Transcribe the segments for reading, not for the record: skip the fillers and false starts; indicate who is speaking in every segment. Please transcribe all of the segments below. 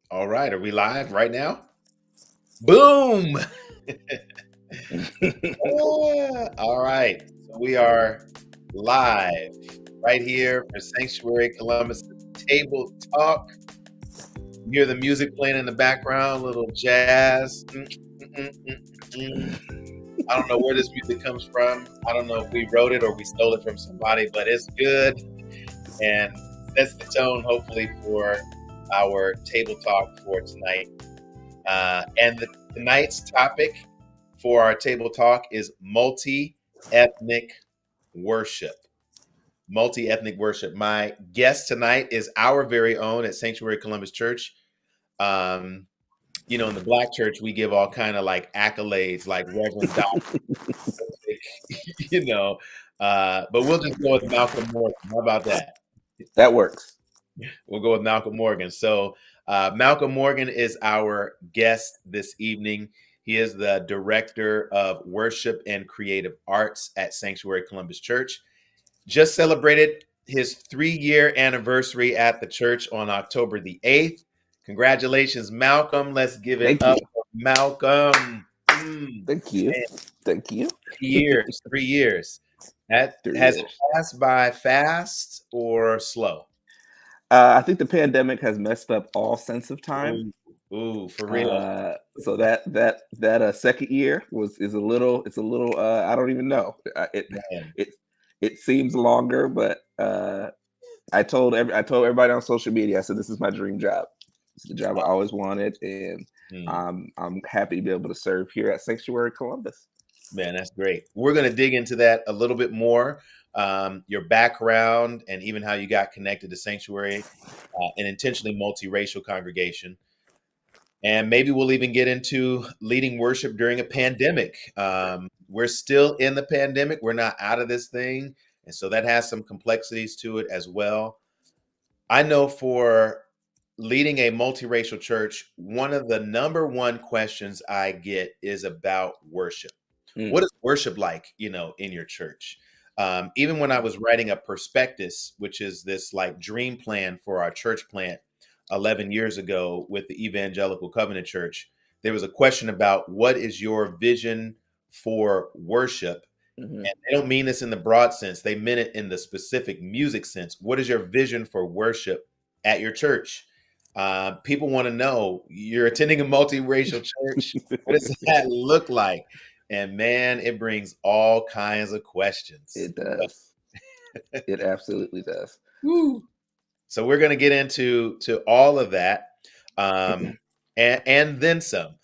Speaker 1: All right, are we live right now? Boom! All right, so we are live right here for Sanctuary Columbus Table Talk. You hear the music playing in the background, a little jazz. I don't know where this music comes from. I don't know if we wrote it or we stole it from somebody, but it's good and sets the tone, hopefully, for our table talk for tonight. Tonight's topic for our table talk is multi-ethnic worship. Multi-ethnic worship. My guest tonight is our very own at Sanctuary Columbus Church. Um, in the Black church, we give all kind of like accolades, like Reverend Doctor, you know. But we'll just go with Malcolm Morgan. How about that?
Speaker 2: That works.
Speaker 1: We'll go with Malcolm Morgan. So, Malcolm Morgan is our guest this evening. He is the director of worship and creative arts at Sanctuary Columbus Church. Just celebrated his 3-year anniversary at the church on October the 8th. Congratulations, Malcolm. Let's give it
Speaker 2: Thank
Speaker 1: up
Speaker 2: you.
Speaker 1: for Malcolm.
Speaker 2: Thank you.
Speaker 1: Man,
Speaker 2: Thank you.
Speaker 1: 3 years. 3 years. That
Speaker 2: 3
Speaker 1: has it
Speaker 2: years.
Speaker 1: passed by fast or slow?
Speaker 2: I think the pandemic has messed up all sense of time.
Speaker 1: Ooh, for real.
Speaker 2: So that second year is a little. It's a little. I don't even know.
Speaker 1: Man.
Speaker 2: It seems longer, but I told everybody on social media. I said this is my dream job. It's the job I always wanted, and I'm happy to be able to serve here at Sanctuary Columbus.
Speaker 1: Man, that's great. We're going to dig into that a little bit more, your background, and even how you got connected to Sanctuary, an intentionally multiracial congregation. And maybe we'll even get into leading worship during a pandemic. We're still in the pandemic. We're not out of this thing. And so that has some complexities to it as well. I know for leading a multiracial church, one of the number one questions I get is about worship. What is worship like, in your church? Even when I was writing a prospectus, which is this like dream plan for our church plant 11 years ago with the Evangelical Covenant Church, there was a question about what is your vision for worship?
Speaker 2: Mm-hmm.
Speaker 1: And they don't mean this in the broad sense. They meant it in the specific music sense. What is your vision for worship at your church? People want to know, you're attending a multiracial church. What does that look like? And man, it brings all kinds of questions.
Speaker 2: It does. It absolutely does.
Speaker 1: Woo. So we're going to get into all of that, and then some.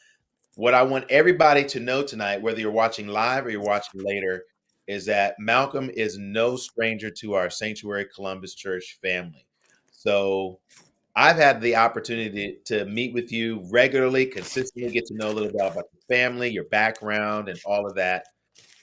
Speaker 1: What I want everybody to know tonight, whether you're watching live or you're watching later, is that Malcolm is no stranger to our Sanctuary Columbus Church family. So I've had the opportunity to meet with you regularly, consistently get to know a little bit about your family, your background, and all of that.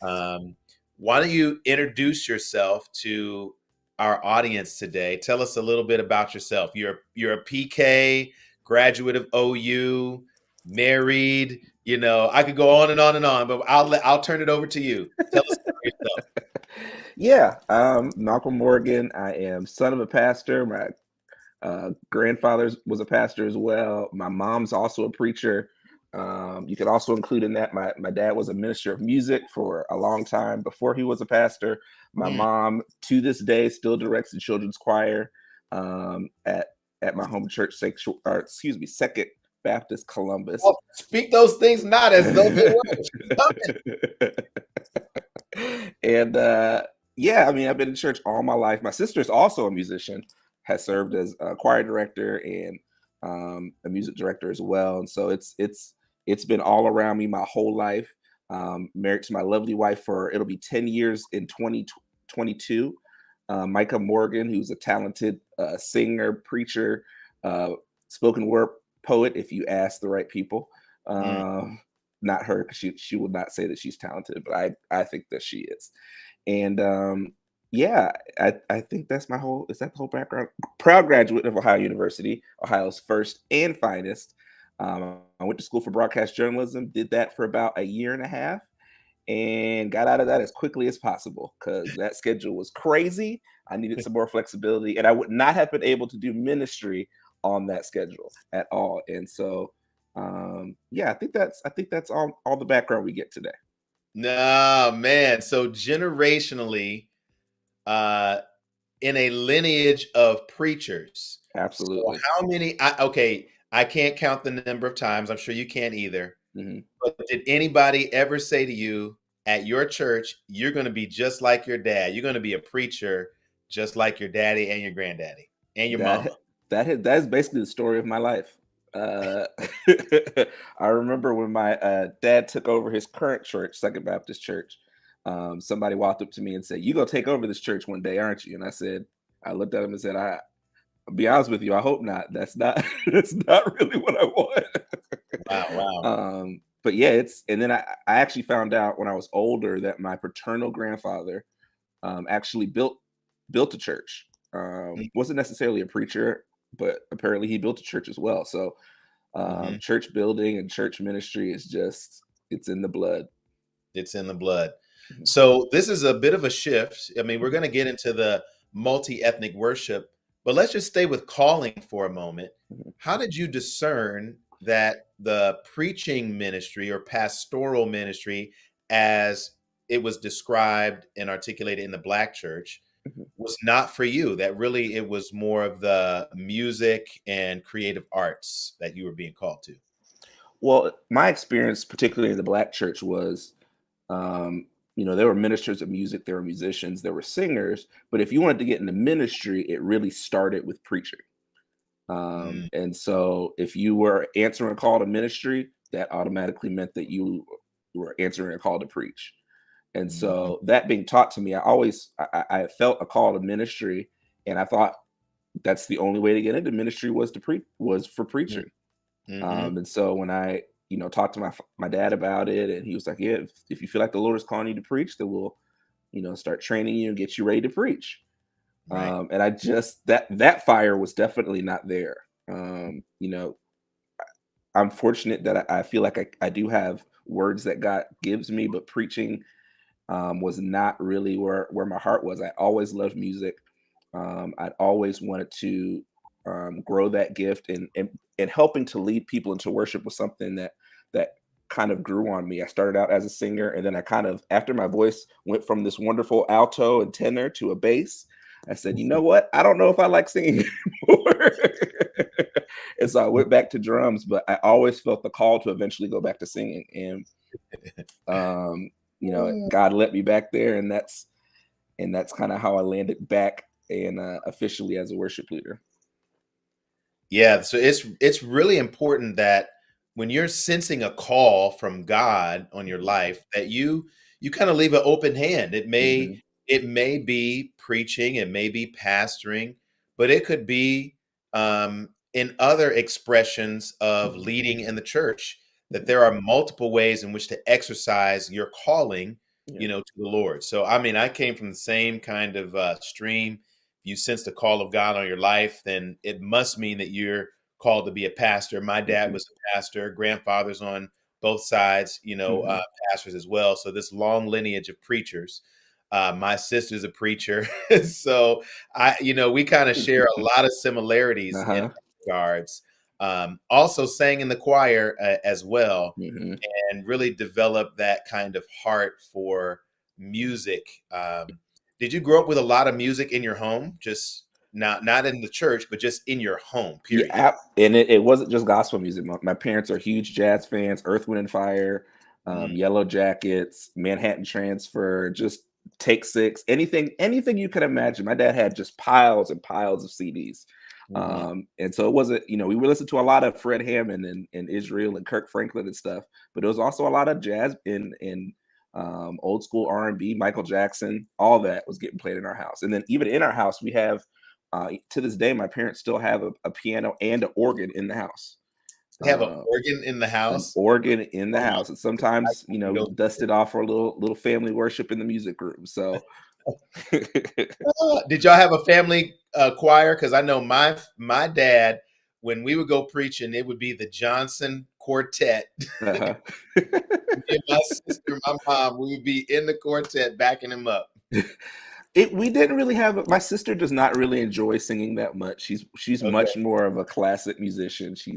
Speaker 1: Why don't you introduce yourself to our audience today? Tell us a little bit about yourself. You're a PK, graduate of OU, married. I could go on and on and on, but I'll turn it over to you. Tell us about yourself.
Speaker 2: Yeah, Malcolm Morgan. I am son of a pastor. My grandfather was a pastor as well. My mom's also a preacher. You could also include in that my dad was a minister of music for a long time before he was a pastor. My mom, to this day, still directs the children's choir at my home church, Second Baptist Columbus.
Speaker 1: Oh, speak those things not as though they were.
Speaker 2: And yeah, I mean, I've been in church all my life. My sister is also a musician, has served as a choir director and a music director as well. And so it's been all around me my whole life. Married to my lovely wife for it'll be 10 years in 2022. Micah Morgan, who's a talented singer, preacher, spoken word poet, if you ask the right people. Not her, because she would not say that she's talented, but I think that she is. And yeah, I think that's the whole background. Proud graduate of Ohio University, Ohio's first and finest. I went to school for broadcast journalism, did that for about a year and a half, and got out of that as quickly as possible because that schedule was crazy. I needed some more flexibility, and I would not have been able to do ministry on that schedule at all. And so, yeah, I think that's all the background we get today.
Speaker 1: No, man. So generationally, uh, in a lineage of preachers. So
Speaker 2: Absolutely.
Speaker 1: how many? Okay, I can't count the number of times. I'm sure you can't either.
Speaker 2: Hmm.
Speaker 1: But did anybody ever say to you at your church, "You're going to be just like your dad. You're going to be a preacher, just like your daddy and your granddaddy and your mama"?
Speaker 2: That is basically the story of my life. Uh, I remember when my dad took over his current church, Second Baptist Church. Somebody walked up to me and said, "You gonna take over this church one day, aren't you?" And I looked at him and said, "I'll be honest with you, I hope not. That's not that's not really what I want."
Speaker 1: Wow, wow.
Speaker 2: But yeah, and then I actually found out when I was older that my paternal grandfather actually built a church. Wasn't necessarily a preacher, but apparently he built a church as well. So
Speaker 1: Mm-hmm.
Speaker 2: church building and church ministry is just it's in the blood.
Speaker 1: It's in the blood.
Speaker 2: Mhm.
Speaker 1: So this is a bit of a shift. I mean, we're going to get into the multi-ethnic worship, but let's just stay with calling for a moment.
Speaker 2: Mhm.
Speaker 1: How did you discern that the preaching ministry or pastoral ministry, as it was described and articulated in the Black church,
Speaker 2: Mhm.
Speaker 1: was not for you? That really it was more of the music and creative arts that you were being called to.
Speaker 2: Well, my experience, particularly in the Black church, was um, there were ministers of music, there were musicians, there were singers. But if you wanted to get into ministry, it really started with preaching.
Speaker 1: Mm,
Speaker 2: And so if you were answering a call to ministry, that automatically meant that you were answering a call to preach. And
Speaker 1: mhm,
Speaker 2: so that being taught to me, I felt a call to ministry, and I thought that's the only way to get into ministry was to preach was for
Speaker 1: mm,
Speaker 2: preaching.
Speaker 1: mhm.
Speaker 2: And so when I talked to my dad about it, and he was like, "Yeah, if you feel like the Lord is calling you to preach, then we'll start training you and get you ready to preach."
Speaker 1: Right.
Speaker 2: And I just that fire was definitely not there. Um, you know, I'm fortunate that I feel like I do have words that God gives me, but preaching was not really where my heart was. I always loved music. I'd always wanted to grow that gift, and helping to lead people into worship was something that kind of grew on me. I started out as a singer, and then I kind of, after my voice went from this wonderful alto and tenor to a bass, I said, "You know what? I don't know if I like singing anymore." And so I went back to drums, but I always felt the call to eventually go back to singing. And um, God let me back there, and that's kind of how I landed back and officially as a worship leader.
Speaker 1: Yeah, so it's really important that when you're sensing a call from God on your
Speaker 2: Mhm.
Speaker 1: life, that you kind of leave an open hand.
Speaker 2: Mhm.
Speaker 1: It may be preaching, it may be pastoring, but it could be in other expressions of
Speaker 2: Mhm.
Speaker 1: leading in the church. That
Speaker 2: Mhm.
Speaker 1: there are multiple ways in which to exercise your calling,
Speaker 2: Yeah.
Speaker 1: to the Lord. So I mean, I came from the same kind of stream. You sense the call of God on your life, then it must mean that you're called to be a pastor. My dad
Speaker 2: Mhm.
Speaker 1: was a pastor, grandfathers on both sides,
Speaker 2: Mhm.
Speaker 1: pastors as well. So this long lineage of preachers. My sister's a preacher, so we kind of share a lot of similarities in
Speaker 2: Uh-huh.
Speaker 1: that regards. Also, sang in the choir as well,
Speaker 2: Mhm.
Speaker 1: and really develop that kind of heart for music. Did you grow up with a lot of music in your home? Just not in the church, but just in your home, period.
Speaker 2: Yeah, and it wasn't just gospel music. My parents are huge jazz fans, Earth, Wind and Fire,
Speaker 1: Mm,
Speaker 2: Yellow Jackets, Manhattan Transfer, just Take Six, anything you could imagine. My dad had just piles and piles of CDs.
Speaker 1: mhm.
Speaker 2: And so it wasn't, we would listen to a lot of Fred Hammond and Israel and Kirk Franklin and stuff, but it was also a lot of jazz in old school R&B, Michael Jackson, all that was getting played in our house. And then even in our house, we have to this day, my parents still have a piano and an organ in the house.
Speaker 1: They have an
Speaker 2: Uh,
Speaker 1: organ in the
Speaker 2: an
Speaker 1: house?
Speaker 2: organ in the
Speaker 1: Oh my
Speaker 2: house, and
Speaker 1: I
Speaker 2: sometimes
Speaker 1: can go
Speaker 2: dust it off for a little family worship in the music room. So,
Speaker 1: Did y'all have a family, choir? Because I know my dad, when we would go preaching, it would be the Johnson Quartet.
Speaker 2: uh-huh.
Speaker 1: Me and my sister, my mom, we would be in the quartet backing him up.
Speaker 2: We didn't really have my sister does not really enjoy singing that much. She's
Speaker 1: Okay.
Speaker 2: much more of a classic musician. She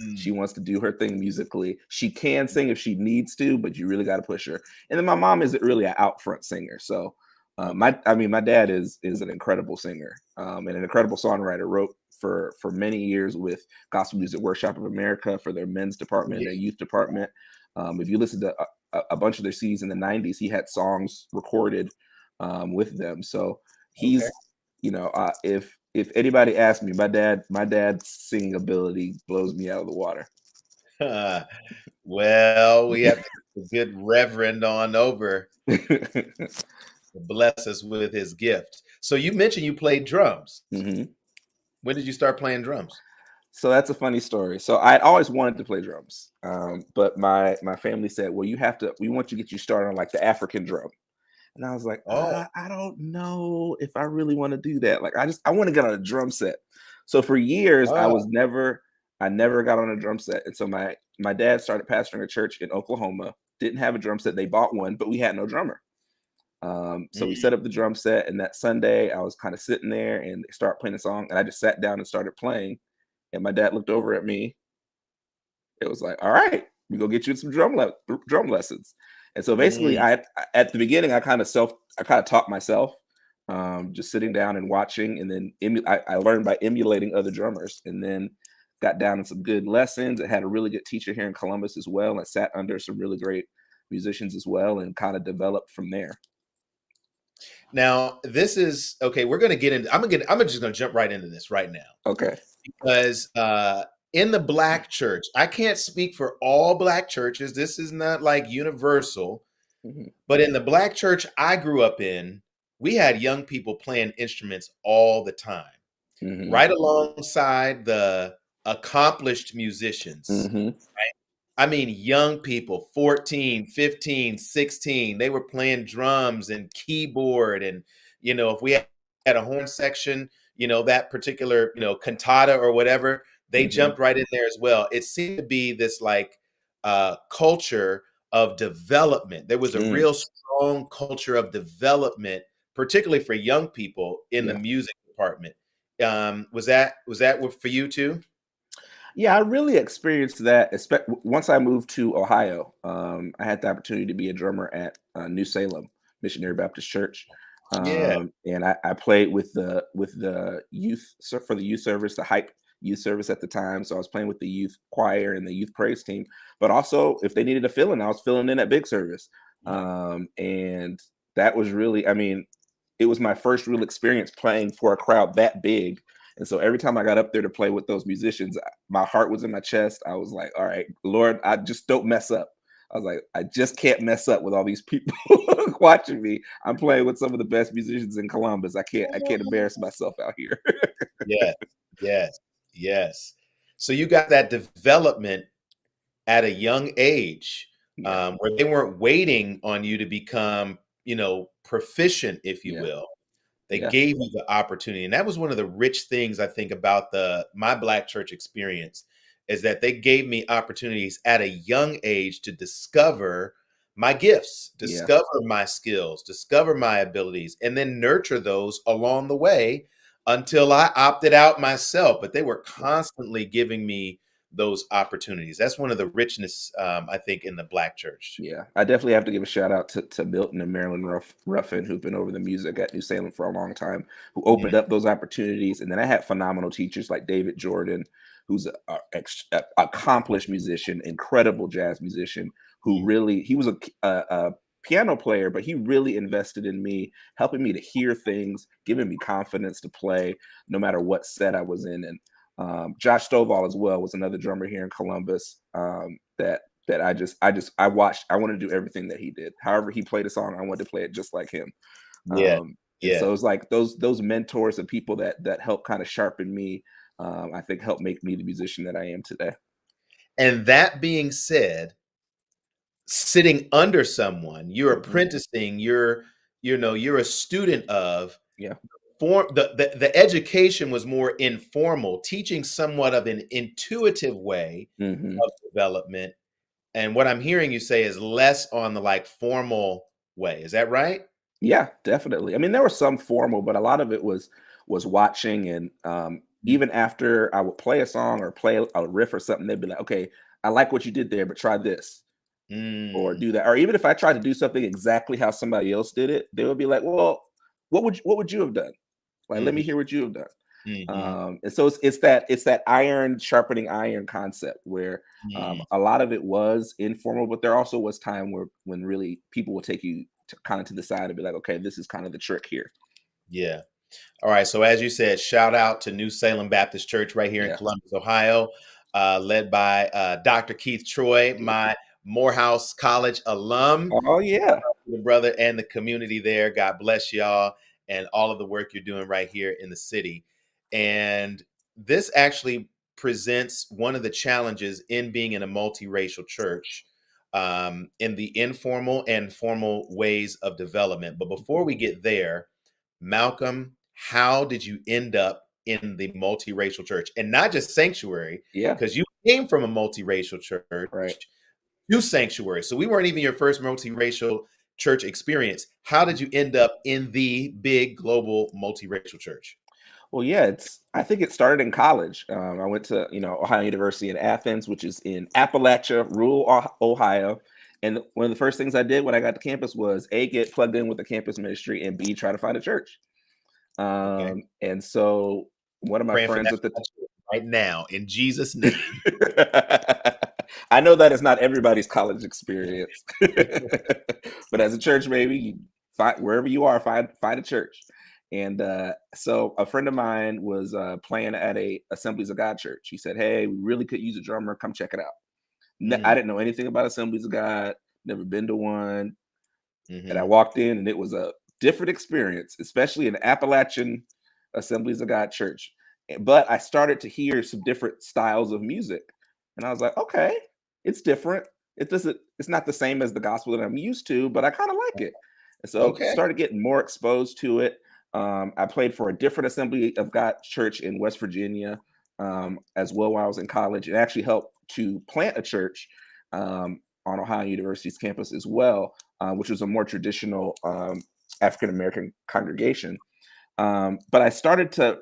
Speaker 1: Mm,
Speaker 2: wants to do her thing musically. She can sing if she needs to, but you really got to push her. And then my mom isn't really an out front singer. So
Speaker 1: okay.
Speaker 2: my dad is an incredible singer, and an incredible songwriter. Wrote for many years with Gospel Music Workshop of America for their men's
Speaker 1: Oh,
Speaker 2: department and
Speaker 1: yeah.
Speaker 2: their youth department. If you listen to a bunch of their CDs in the '90s, he had songs recorded with them. So
Speaker 1: Okay.
Speaker 2: he's, if anybody asks me, my dad's singing ability blows me out of the water.
Speaker 1: Well, we have a good reverend on over to bless us with his gift. So you mentioned you played drums.
Speaker 2: hmm
Speaker 1: When did you start playing drums?
Speaker 2: So that's a funny story. So I always wanted to play drums, but my family said, "Well, we want to get you started on like the African drum." And I was like,
Speaker 1: Oh,
Speaker 2: I don't know if I really want to do that. Like, I want to get on a drum set. So for years,
Speaker 1: oh,
Speaker 2: I never got on a drum set. And so my dad started pastoring a church in Oklahoma. Didn't have a drum set. They bought one, but we had no drummer. So we
Speaker 1: mm.
Speaker 2: set up the drum set, and that Sunday, I was kind of sitting there, and they start playing a song, and I just sat down and started playing. And my dad looked over at me. It was like, all right, we go get you some drum lessons. And so basically,
Speaker 1: Mm.
Speaker 2: at the beginning, I kind of taught myself, just sitting down and watching, and then I learned by emulating other drummers, and then got down in some good lessons. I had a really good teacher here in Columbus as well, and sat under some really great musicians as well, and kind of developed from there.
Speaker 1: Now, this is okay. We're going to get into. I'm just going to jump right into this right now
Speaker 2: Okay.
Speaker 1: because in the black church, I can't speak for all black churches. This is not like universal,
Speaker 2: hmm
Speaker 1: but in the black church I grew up in, we had young people playing instruments all the time,
Speaker 2: hmm
Speaker 1: right alongside the accomplished musicians.
Speaker 2: hmm
Speaker 1: I mean, young people, 14, 15, 16, they were playing drums and keyboard. And, if we had a horn section, that particular, cantata or whatever, they
Speaker 2: hmm
Speaker 1: jumped right in there as well. It seemed to be this like culture of development. There was a
Speaker 2: mm,
Speaker 1: real strong culture of development, particularly for young people in the
Speaker 2: yeah.
Speaker 1: music department. Was that for you too?
Speaker 2: Yeah, I really experienced that. Once I moved to Ohio, I had the opportunity to be a drummer at New Salem Missionary Baptist Church,
Speaker 1: Yeah.
Speaker 2: and I played with the youth for the youth service, the hype youth service at the time. So I was playing with the youth choir and the youth praise team, but also if they needed a fill in, I was filling in at big service, and that was really, I mean, it was my first real experience playing for a crowd that big. And so every time I got up there to play with those musicians, my heart was in my chest. I was like, all right, Lord, I just don't mess up. I was like, I just can't mess up with all these people watching me. I'm playing with some of the best musicians in Columbus. I can't embarrass myself out here.
Speaker 1: Yes, yes, yes. So you got that development at a young age,
Speaker 2: Yeah,
Speaker 1: where they weren't waiting on you to become, proficient, if you
Speaker 2: yeah,
Speaker 1: will. They
Speaker 2: yeah,
Speaker 1: gave you the opportunity, and that was one of the rich things I think about the my black church experience is that they gave me opportunities at a young age to discover my gifts,
Speaker 2: yeah,
Speaker 1: discover my skills, discover my abilities, and then nurture those along the way until I opted out myself. But they were constantly giving me those opportunities. That's one of the richness, I think, in the black church.
Speaker 2: yeah. I definitely have to give a shout out to Milton and Marilyn Ruffin, who've been over the music at New Salem for a long time, who
Speaker 1: Yeah.
Speaker 2: opened up those opportunities. And then I had phenomenal teachers like David Jordan, who's a accomplished musician, incredible jazz musician, who
Speaker 1: Mm.
Speaker 2: really, he was a piano player, but he really invested in me, helping me to hear things, giving me confidence to play no matter what set I was in. And Josh Stovall as well was another drummer here in Columbus, that I watched. I wanted to do everything that he did. However he played a song, I wanted to play it just like him.
Speaker 1: Yeah.
Speaker 2: And
Speaker 1: Yeah.
Speaker 2: so it's like those mentors and people that help kind of sharpen me. I think help make me the musician that I am today.
Speaker 1: And that being said, sitting under someone, you're
Speaker 2: hmm
Speaker 1: apprenticing, you're a student of
Speaker 2: Yeah.
Speaker 1: the education was more informal, teaching somewhat of an intuitive way
Speaker 2: hmm
Speaker 1: of development. And what I'm hearing you say is less on the like formal way. Is that right?
Speaker 2: Yeah, definitely. I mean, there was some formal, but a lot of it was watching and
Speaker 1: Mhm.
Speaker 2: even after I would play a song or play a riff or something, they'd be like, "Okay, I like what you did there, but try this or
Speaker 1: Mm.
Speaker 2: do that." Or even if I tried to do something exactly how somebody else did it, they would be like, "Well, what would you have done? Like, let me
Speaker 1: Mhm.
Speaker 2: hear what you have done."
Speaker 1: Mhm.
Speaker 2: And so it's that iron sharpening iron concept where
Speaker 1: Mm.
Speaker 2: a lot of it was informal, but there also was time where when really people would take you to kind of to the side and be like, okay, this is kind of the trick here.
Speaker 1: Yeah. All right. So as you said, shout out to New Salem Baptist Church right here in
Speaker 2: Yeah.
Speaker 1: Columbus, Ohio, led by Dr. Keith Troy, my Morehouse College alum.
Speaker 2: Oh yeah.
Speaker 1: The brother and the community there. God bless y'all and all of the work you're doing right here in the city. And this actually presents one of the challenges in being in a multiracial church, in the informal and formal ways of development. But before we get there, Malcolm, how did you end up in the multiracial church and not just sanctuary?
Speaker 2: Yeah.
Speaker 1: Because you came from a multiracial
Speaker 2: Right.
Speaker 1: church to sanctuary. So we weren't even your first multiracial church experience. How did you end up in the big global multiracial church?
Speaker 2: Well, yeah, I think it started in college. I went to, Ohio University in Athens, which is in Appalachia, rural Ohio. And one of the first things I did when I got to campus was A, get plugged in with the campus ministry, and B, try to find a church.
Speaker 1: Okay.
Speaker 2: And so one of my
Speaker 1: Praying for
Speaker 2: friends
Speaker 1: that
Speaker 2: at the
Speaker 1: for my children right now in Jesus' name.
Speaker 2: I know that is not everybody's college experience, but as a church baby, you find wherever you are, find a church. And so a friend of mine was playing at a Assemblies of God church. He said, "Hey, we really could use a drummer. Come check it out." I
Speaker 1: Mm,
Speaker 2: didn't know anything about Assemblies of God, never been to one, and I
Speaker 1: hmm.
Speaker 2: walked in, and it was a different experience, especially in Appalachian Assemblies of God church. But I started to hear some different styles of music, and I was like, okay, it's different. It's not the same as the gospel that I'm used to, but I kind of like it. And so
Speaker 1: Okay.
Speaker 2: started getting more exposed to it. I played for a different Assembly of God church in West Virginia as well while I was in college. It actually helped to plant a church on Ohio University's campus as well, which was a more traditional African American congregation. But I started to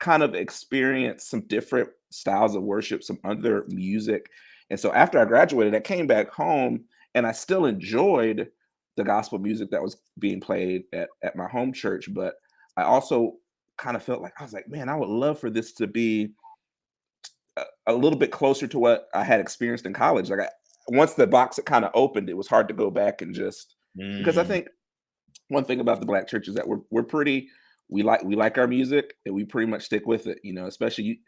Speaker 2: kind of experience some different styles of worship, some other music. And so after I graduated, I came back home and I still enjoyed the gospel music that was being played at my home church. But I also kind of felt like, I was like, man, I would love for this to be a little bit closer to what I had experienced in college. Once the box had kind of opened, it was hard to go back and just because I
Speaker 1: Mm,
Speaker 2: think one thing about the black church is that we're pretty we like our music and we pretty much stick with it. Especially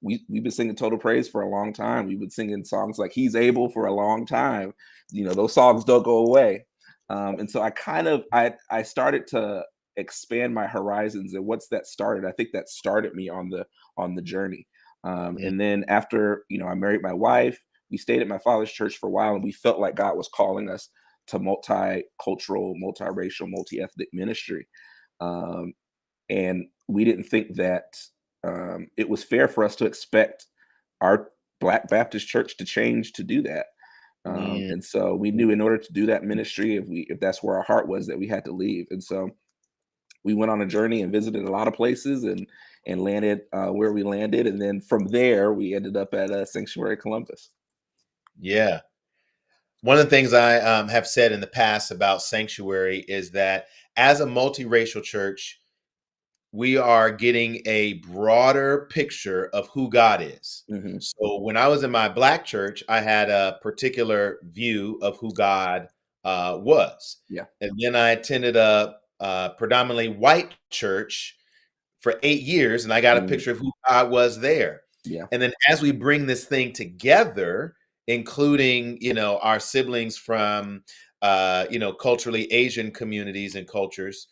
Speaker 2: we've been singing Total Praise for a long time. We've been singing songs like He's Able for a long time. Those songs don't go away. And so I started to expand my horizons. And once that started, I think that started me on the journey.
Speaker 1: mm,
Speaker 2: And then after I married my wife, we stayed at my father's church for a while, and we felt like God was calling us to multicultural, multiracial, multi-ethnic ministry. Um, and we didn't think that it was fair for us to expect our Black Baptist church to change to do that.
Speaker 1: mm.
Speaker 2: And so we knew in order to do that ministry, if that's where our heart was, that we had to leave. And so we went on a journey and visited a lot of places and landed where we landed. And then from there, we ended up at Sanctuary Columbus.
Speaker 1: Yeah. One of the things I have said in the past about Sanctuary is that as a multiracial church, we are getting a broader picture of who God is.
Speaker 2: Hmm.
Speaker 1: So when I was in my black church, I had a particular view of who God was.
Speaker 2: Yeah.
Speaker 1: And then I attended a predominantly white church for 8 years, and I got a
Speaker 2: Mm,
Speaker 1: picture of who God was there.
Speaker 2: yeah.
Speaker 1: And then as we bring this thing together, including our siblings from culturally Asian communities and cultures,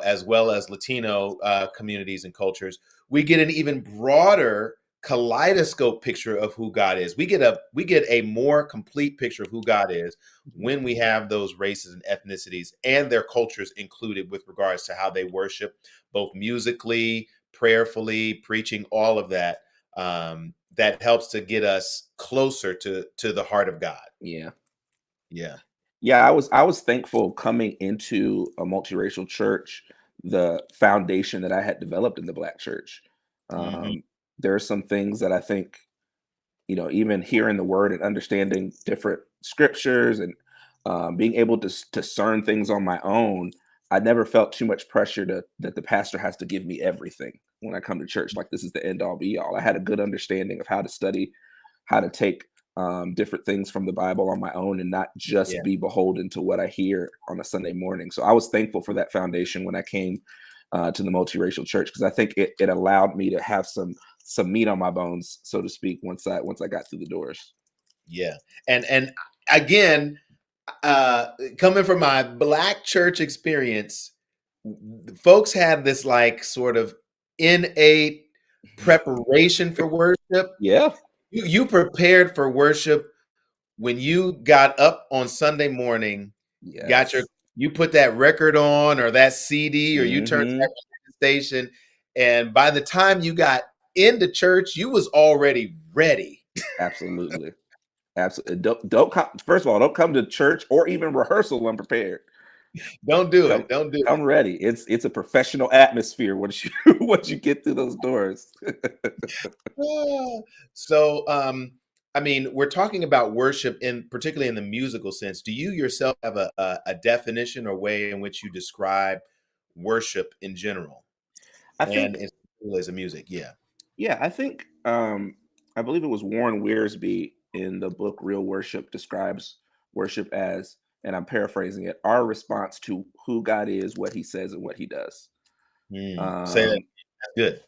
Speaker 1: as well as Latino communities and cultures, we get an even broader kaleidoscope picture of who God is. We get a more complete picture of who God is when we have those races and ethnicities and their cultures included with regards to how they worship, both musically, prayerfully, preaching, all of that. That helps to get us closer to the heart of God.
Speaker 2: Yeah.
Speaker 1: Yeah.
Speaker 2: Yeah, I was thankful coming into a multiracial church, the foundation that I had developed in the Black church.
Speaker 1: Hmm.
Speaker 2: Um, there are some things that I think, you know, even hearing the word and understanding different scriptures and being able to discern things on my own, I never felt too much pressure to that the pastor has to give me everything when I come to church. Like this is the end all be all. I had a good understanding of how to study, how to take different things from the Bible on my own, and not
Speaker 1: Yeah,
Speaker 2: just be beholden to what I hear on a Sunday morning. So I was thankful for that foundation when I came to the multiracial church, because I think it allowed me to have some meat on my bones, so to speak, once I got through the doors.
Speaker 1: yeah, and again, coming from my Black church experience, folks had this like sort of innate preparation for worship.
Speaker 2: Yeah.
Speaker 1: You prepared for worship when you got up on Sunday morning, got your
Speaker 2: Yes.
Speaker 1: you put that record on or that CD, or you turned to
Speaker 2: Hmm.
Speaker 1: that station, and by the time you got into church, you was already ready.
Speaker 2: Absolutely. Absolutely. Don't come. First of all, don't come to church or even rehearsal unprepared.
Speaker 1: Don't do
Speaker 2: Come
Speaker 1: it. Don't do
Speaker 2: come ready. It's a professional atmosphere once you once you get through those doors.
Speaker 1: it. So, I mean, we're talking about worship in particularly in the musical sense. Do you yourself have a definition or way in which you describe worship in general
Speaker 2: I
Speaker 1: and
Speaker 2: think,
Speaker 1: in particular as a music? Yeah.
Speaker 2: yeah, I think I believe it was Warren Wearsby in the book Real Worship describes worship as, and I'm paraphrasing it, our response to who God is, what he says, and what he does.
Speaker 1: Say that.
Speaker 2: Um,
Speaker 1: That's good.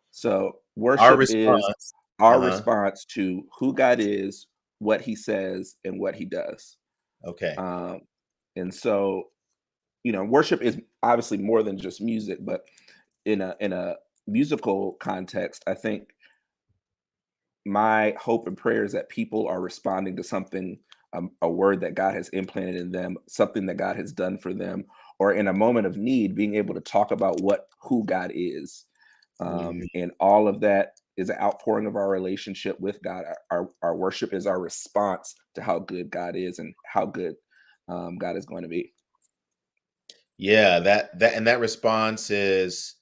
Speaker 2: so
Speaker 1: Our
Speaker 2: worship is
Speaker 1: response.
Speaker 2: our
Speaker 1: Uh-huh.
Speaker 2: response to who God is, what he says, and what he does.
Speaker 1: Okay.
Speaker 2: Um, and so, you know, worship is obviously more than just music, but in a musical context, I think my hope and prayer is that people are responding to something, a word that God has implanted in them, something that God has done for them, or in a moment of need, being able to talk about what who God is,
Speaker 1: Mhm.
Speaker 2: and all of that is an outpouring of our relationship with God. Our worship is our response to how good God is and how good God is going to be.
Speaker 1: Yeah, that response is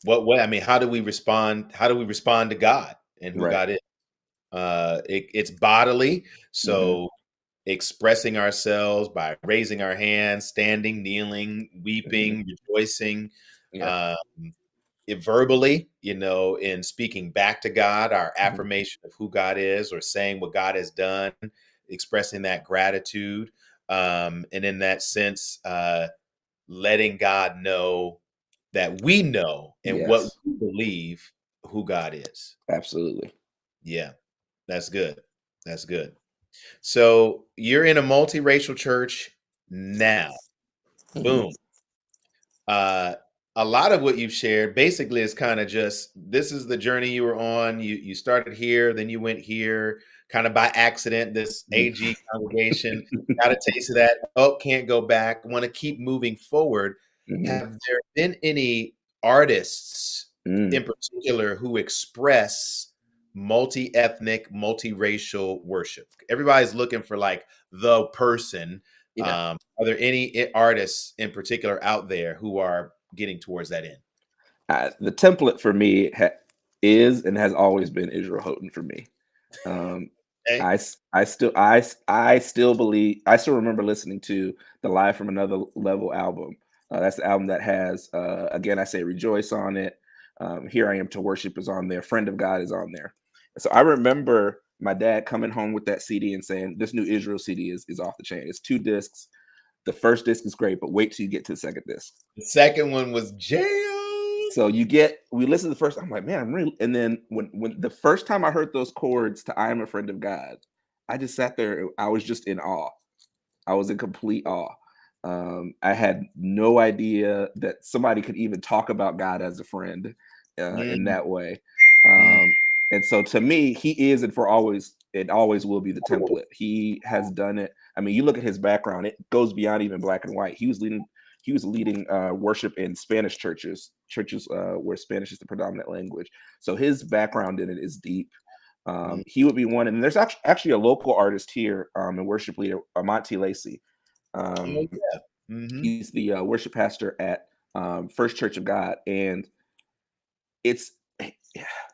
Speaker 1: what way? I mean, how do we respond? How do we respond to God and who
Speaker 2: Right.
Speaker 1: God is? It's bodily,
Speaker 2: Hmm.
Speaker 1: so expressing ourselves by raising our hands, standing, kneeling,
Speaker 2: Hmm.
Speaker 1: weeping, rejoicing.
Speaker 2: Yeah.
Speaker 1: Um, verbally, in speaking back to God, our
Speaker 2: Hmm.
Speaker 1: affirmation of who God is, or saying what God has done, expressing that gratitude, and in that sense, letting God know that we know and what
Speaker 2: Yes.
Speaker 1: we believe who God is.
Speaker 2: Absolutely.
Speaker 1: Yeah, that's good. That's good. So you're in a multiracial church now.
Speaker 2: Hmm.
Speaker 1: Boom. Uh, a lot of what you've shared basically is kind of just this is the journey you were on. You started here, then you went here, kind of by accident. This AG congregation got a taste of that. Oh, can't go back. Want to keep moving forward.
Speaker 2: Hmm.
Speaker 1: Have there been any artists
Speaker 2: Mm.
Speaker 1: in particular who express multi-ethnic, multiracial worship? Everybody's looking for like the person.
Speaker 2: Yeah.
Speaker 1: Are there any artists in particular out there who are getting towards that end?
Speaker 2: The template for me is and has always been Israel Houghton for me. Um,
Speaker 1: Okay.
Speaker 2: I still believe, I still remember listening to the Live from Another Level album. That's the album that has again I say Rejoice on it. Here I Am to Worship is on there. Friend of God is on there. So I remember my dad coming home with that CD and saying, "This new Israel CD is off the chain. It's 2 discs. The first disc is great, but wait till you get to the second disc."
Speaker 1: The second one was Jam.
Speaker 2: So we listen to the first. I'm like, man, I'm really. And then when the first time I heard those chords to "I Am a Friend of God," I just sat there. I was just in awe. I was in complete awe. I had no idea that somebody could even talk about God as a friend in
Speaker 1: Mm,
Speaker 2: that way.
Speaker 1: mm.
Speaker 2: And so to me, he is and for always, it always will be the template. He has done it. I mean, you look at his background; it goes beyond even black and white. He was leading worship in Spanish churches where Spanish is the predominant language. So his background in it is deep.
Speaker 1: Mm.
Speaker 2: He would be one, and there's actually a local artist here, and worship leader, Monty Lacy.
Speaker 1: Oh,
Speaker 2: Um,
Speaker 1: yeah. Mhm.
Speaker 2: he's the worship pastor at First Church of God, and it's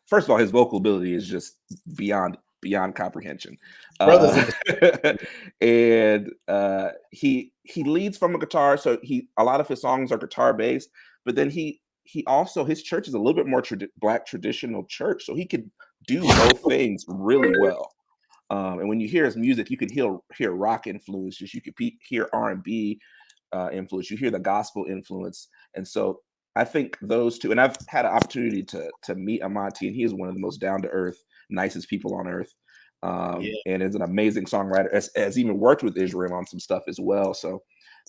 Speaker 2: first of all, his vocal ability is just beyond comprehension.
Speaker 1: Brothers
Speaker 2: Uh,
Speaker 1: in the
Speaker 2: and he leads from a guitar, so he a lot of his songs are guitar based, but then he also his church is a little bit more black traditional church, so he could do both things really well. And when you hear his music, you can hear rock influences, you could hear R&B influence, you hear the gospel influence, and so I think those two. And I've had an opportunity to meet Amonte, and he is one of the most down to earth, nicest people on earth,
Speaker 1: Yeah,
Speaker 2: and is an amazing songwriter. Has even worked with Israel on some stuff as well. So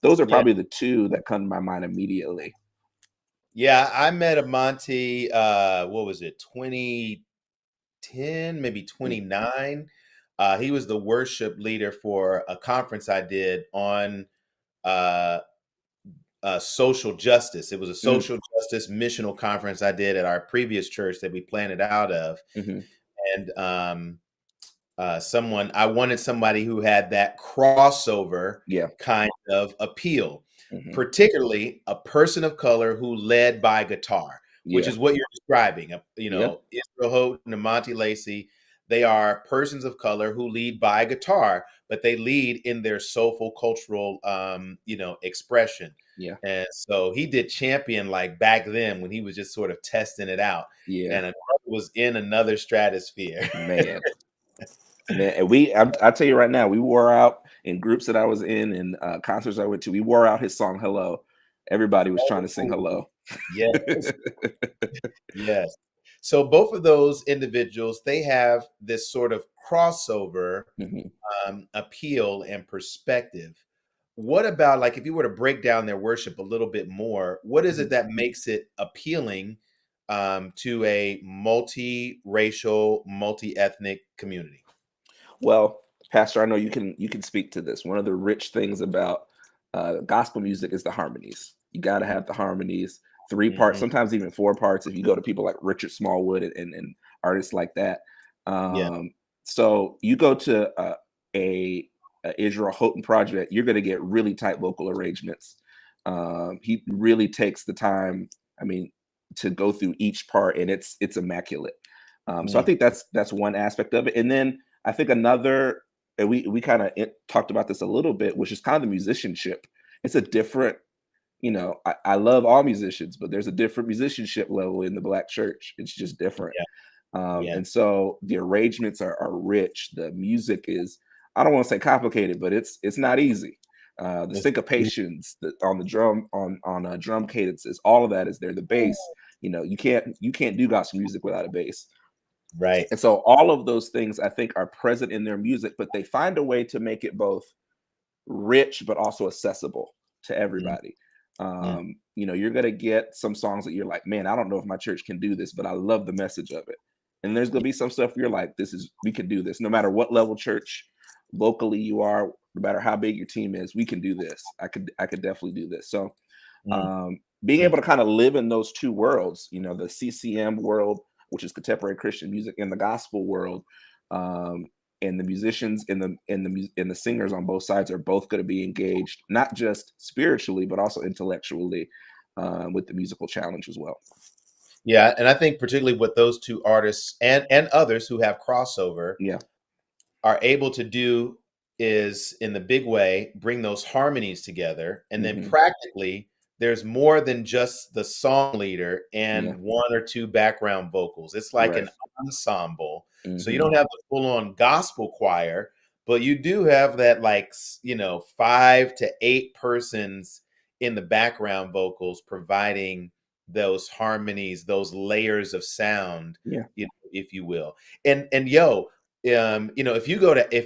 Speaker 2: those are
Speaker 1: yeah.
Speaker 2: probably the two that come to my mind immediately.
Speaker 1: Yeah, I met Amonte, what was it, 2010, maybe
Speaker 2: Mm,
Speaker 1: 29? He was the worship leader for a conference I did on, uh social justice. It was a
Speaker 2: mm,
Speaker 1: social justice missional conference I did at our previous church that we planted out of,
Speaker 2: mhm.
Speaker 1: and, someone I wanted somebody who had that crossover
Speaker 2: Yeah.
Speaker 1: kind of appeal,
Speaker 2: Mhm.
Speaker 1: particularly a person of color who led by guitar, which
Speaker 2: Yeah.
Speaker 1: is what you're describing.
Speaker 2: Yeah.
Speaker 1: Israel Houghton and Monty Lacy, they are persons of color who lead by guitar, but they lead in their soulful cultural, expression.
Speaker 2: Yeah.
Speaker 1: And so he did champion like back then when he was just sort of testing it out,
Speaker 2: Yeah.
Speaker 1: and it was in another stratosphere.
Speaker 2: Man. Man, and I tell you right now, we wore out in groups that I was in and concerts I went to. We wore out his song "Hello." Everybody was trying to sing
Speaker 1: Oh,
Speaker 2: "Hello."
Speaker 1: yes. Yes. So both of those individuals, they have this sort of crossover
Speaker 2: Mhm,
Speaker 1: appeal and perspective. What about, like, if you were to break down their worship a little bit more, what is
Speaker 2: mhm.
Speaker 1: it that makes it appealing to a multiracial, multi-ethnic community?
Speaker 2: Well, Pastor, I know you can speak to this. One of the rich things about gospel music is the harmonies. You got to
Speaker 1: Mhm,
Speaker 2: have the harmonies, 3 parts,
Speaker 1: mhm.
Speaker 2: sometimes even 4 parts. If you go to people like Richard Smallwood and artists like that,
Speaker 1: Yeah.
Speaker 2: so you go to a Israel Houghton project, you're going to get really tight vocal arrangements. He really takes the time. I mean, to go through each part, and it's immaculate. So I
Speaker 1: Mm,
Speaker 2: think that's one aspect of it, and then I think another, and we kind of talked about this a little bit, which is kind of the musicianship. It's a different, I love all musicians, but there's a different musicianship level in the black church. It's just different.
Speaker 1: yeah. Yeah.
Speaker 2: And so the arrangements are rich. The music is, I don't want to say complicated, but it's not easy. The
Speaker 1: It's-
Speaker 2: syncopations on the drum, on drum cadences, all of that is there. The bass, you can't do gospel music without a bass.
Speaker 1: Right.
Speaker 2: And so all of those things I think are present in their music, but they find a way to make it both rich but also accessible to
Speaker 1: Mm,
Speaker 2: everybody.
Speaker 1: mm,
Speaker 2: You're gonna get some songs that you're like, man, I don't know if my church can do this, but I love the message of it. And there's gonna
Speaker 1: yeah,
Speaker 2: be some stuff you're like, we can do this, no matter what level church locally you are, no matter how big your team is, we can do this. I could definitely do this. So
Speaker 1: mm,
Speaker 2: being
Speaker 1: mm.
Speaker 2: able to kind of live in those two worlds, the CCM world, which is contemporary Christian music, and the gospel world, um, and the musicians and the singers on both sides are both going to be engaged, not just spiritually but also intellectually, with the musical challenge as well.
Speaker 1: Yeah, and I think particularly with those two artists and others who have crossover,
Speaker 2: Yeah.
Speaker 1: are able to do is, in the big way, bring those harmonies together. And then
Speaker 2: Hmm.
Speaker 1: practically, there's more than just the song leader
Speaker 2: Yeah.
Speaker 1: and one or two background vocals. It's like
Speaker 2: Right.
Speaker 1: an ensemble. So you
Speaker 2: Hmm.
Speaker 1: don't have the full on gospel choir, but you do have that, like, 5 to 8 persons in the background vocals providing those harmonies, those layers of sound,
Speaker 2: Yeah.
Speaker 1: if you will. And if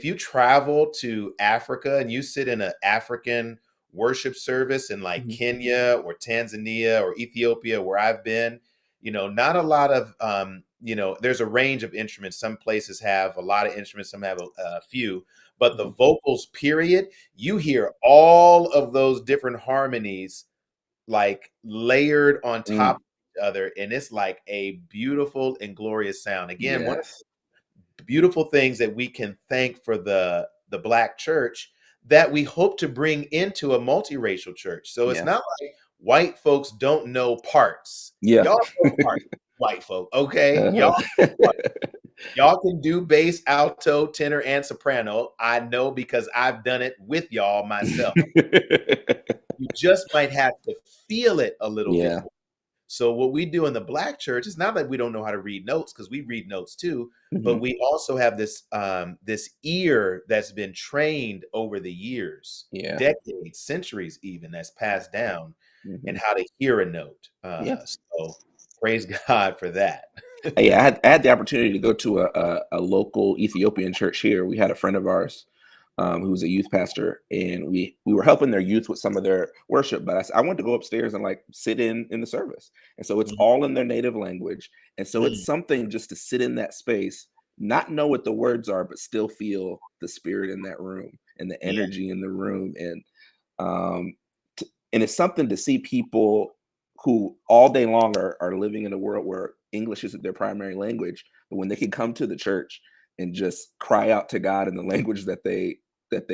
Speaker 1: you travel to Africa and you sit in an African worship service in like
Speaker 2: Hmm.
Speaker 1: Kenya or Tanzania or Ethiopia, where I've been, not a lot of, there's a range of instruments. Some places have a lot of instruments, some have a few, but the
Speaker 2: Hmm.
Speaker 1: vocals, period, you hear all of those different harmonies like layered on top
Speaker 2: Mm.
Speaker 1: of each other, and it's like a beautiful and glorious sound. Again, one
Speaker 2: Yes.
Speaker 1: beautiful things that we can thank for the black church, that we hope to bring into a multiracial church. So it's
Speaker 2: Yeah.
Speaker 1: not like white folks don't know parts.
Speaker 2: Yeah.
Speaker 1: Y'all know parts, white folk, okay?
Speaker 2: Uh-huh.
Speaker 1: Y'all can do bass, alto, tenor, and soprano. I know because I've done it with y'all myself. You just might have to feel it a little bit
Speaker 2: Yeah.
Speaker 1: more. So what we do in the Black church is not that we don't know how to read notes, because we read notes too, but
Speaker 2: Mhm.
Speaker 1: we also have this this ear that's been trained over the years,
Speaker 2: Yeah.
Speaker 1: decades, centuries even, that's passed down, and
Speaker 2: Mhm.
Speaker 1: how to hear a note.
Speaker 2: Yeah.
Speaker 1: So praise God for that.
Speaker 2: Yeah, I had the opportunity to go to a local Ethiopian church here. We had a friend of ours who was a youth pastor, and we were helping their youth with some of their worship. But I wanted to go upstairs and like sit in the service, and so it's
Speaker 1: Mhm.
Speaker 2: all in their native language, and so it's
Speaker 1: Mm,
Speaker 2: something just to sit in that space, not know what the words are, but still feel the spirit in that room and the
Speaker 1: yeah,
Speaker 2: energy in the room, um, and it's something to see people who all day long are living in a world where English isn't their primary language, but when they can come to the church and just cry out to God in the language that they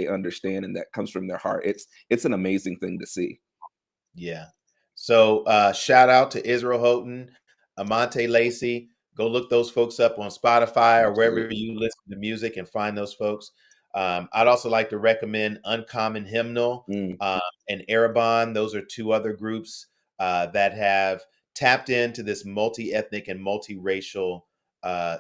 Speaker 2: understand and that comes from their heart, it's an amazing thing to see.
Speaker 1: yeah. So shout out to Israel Houghton, Monty Lacy. Go look those folks up on Spotify or wherever
Speaker 2: Absolutely.
Speaker 1: you listen to music and find those folks. I'd also like to recommend Uncommon Hymnal
Speaker 2: Mm,
Speaker 1: and Arabon. Those are two other groups that have tapped into this multi-ethnic and multiracial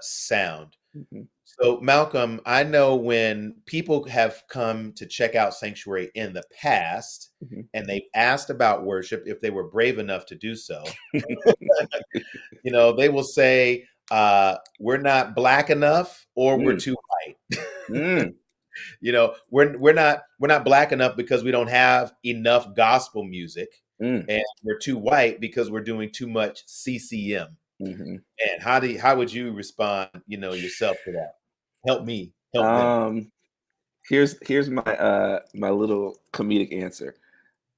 Speaker 1: sound.
Speaker 2: mhm,
Speaker 1: So, Malcolm, I know when people have come to check out Sanctuary in the past
Speaker 2: mhm.
Speaker 1: and they've asked about worship, if they were brave enough to do so, they will say, we're not black enough or we're
Speaker 2: Mm,
Speaker 1: too white.
Speaker 2: mm,
Speaker 1: We're not black enough because we don't have enough gospel music,
Speaker 2: mm,
Speaker 1: and we're too white because we're doing too much CCM.
Speaker 2: mhm.
Speaker 1: And how would you respond, yourself to that? Help me, help them.
Speaker 2: Um, here's my little comedic answer.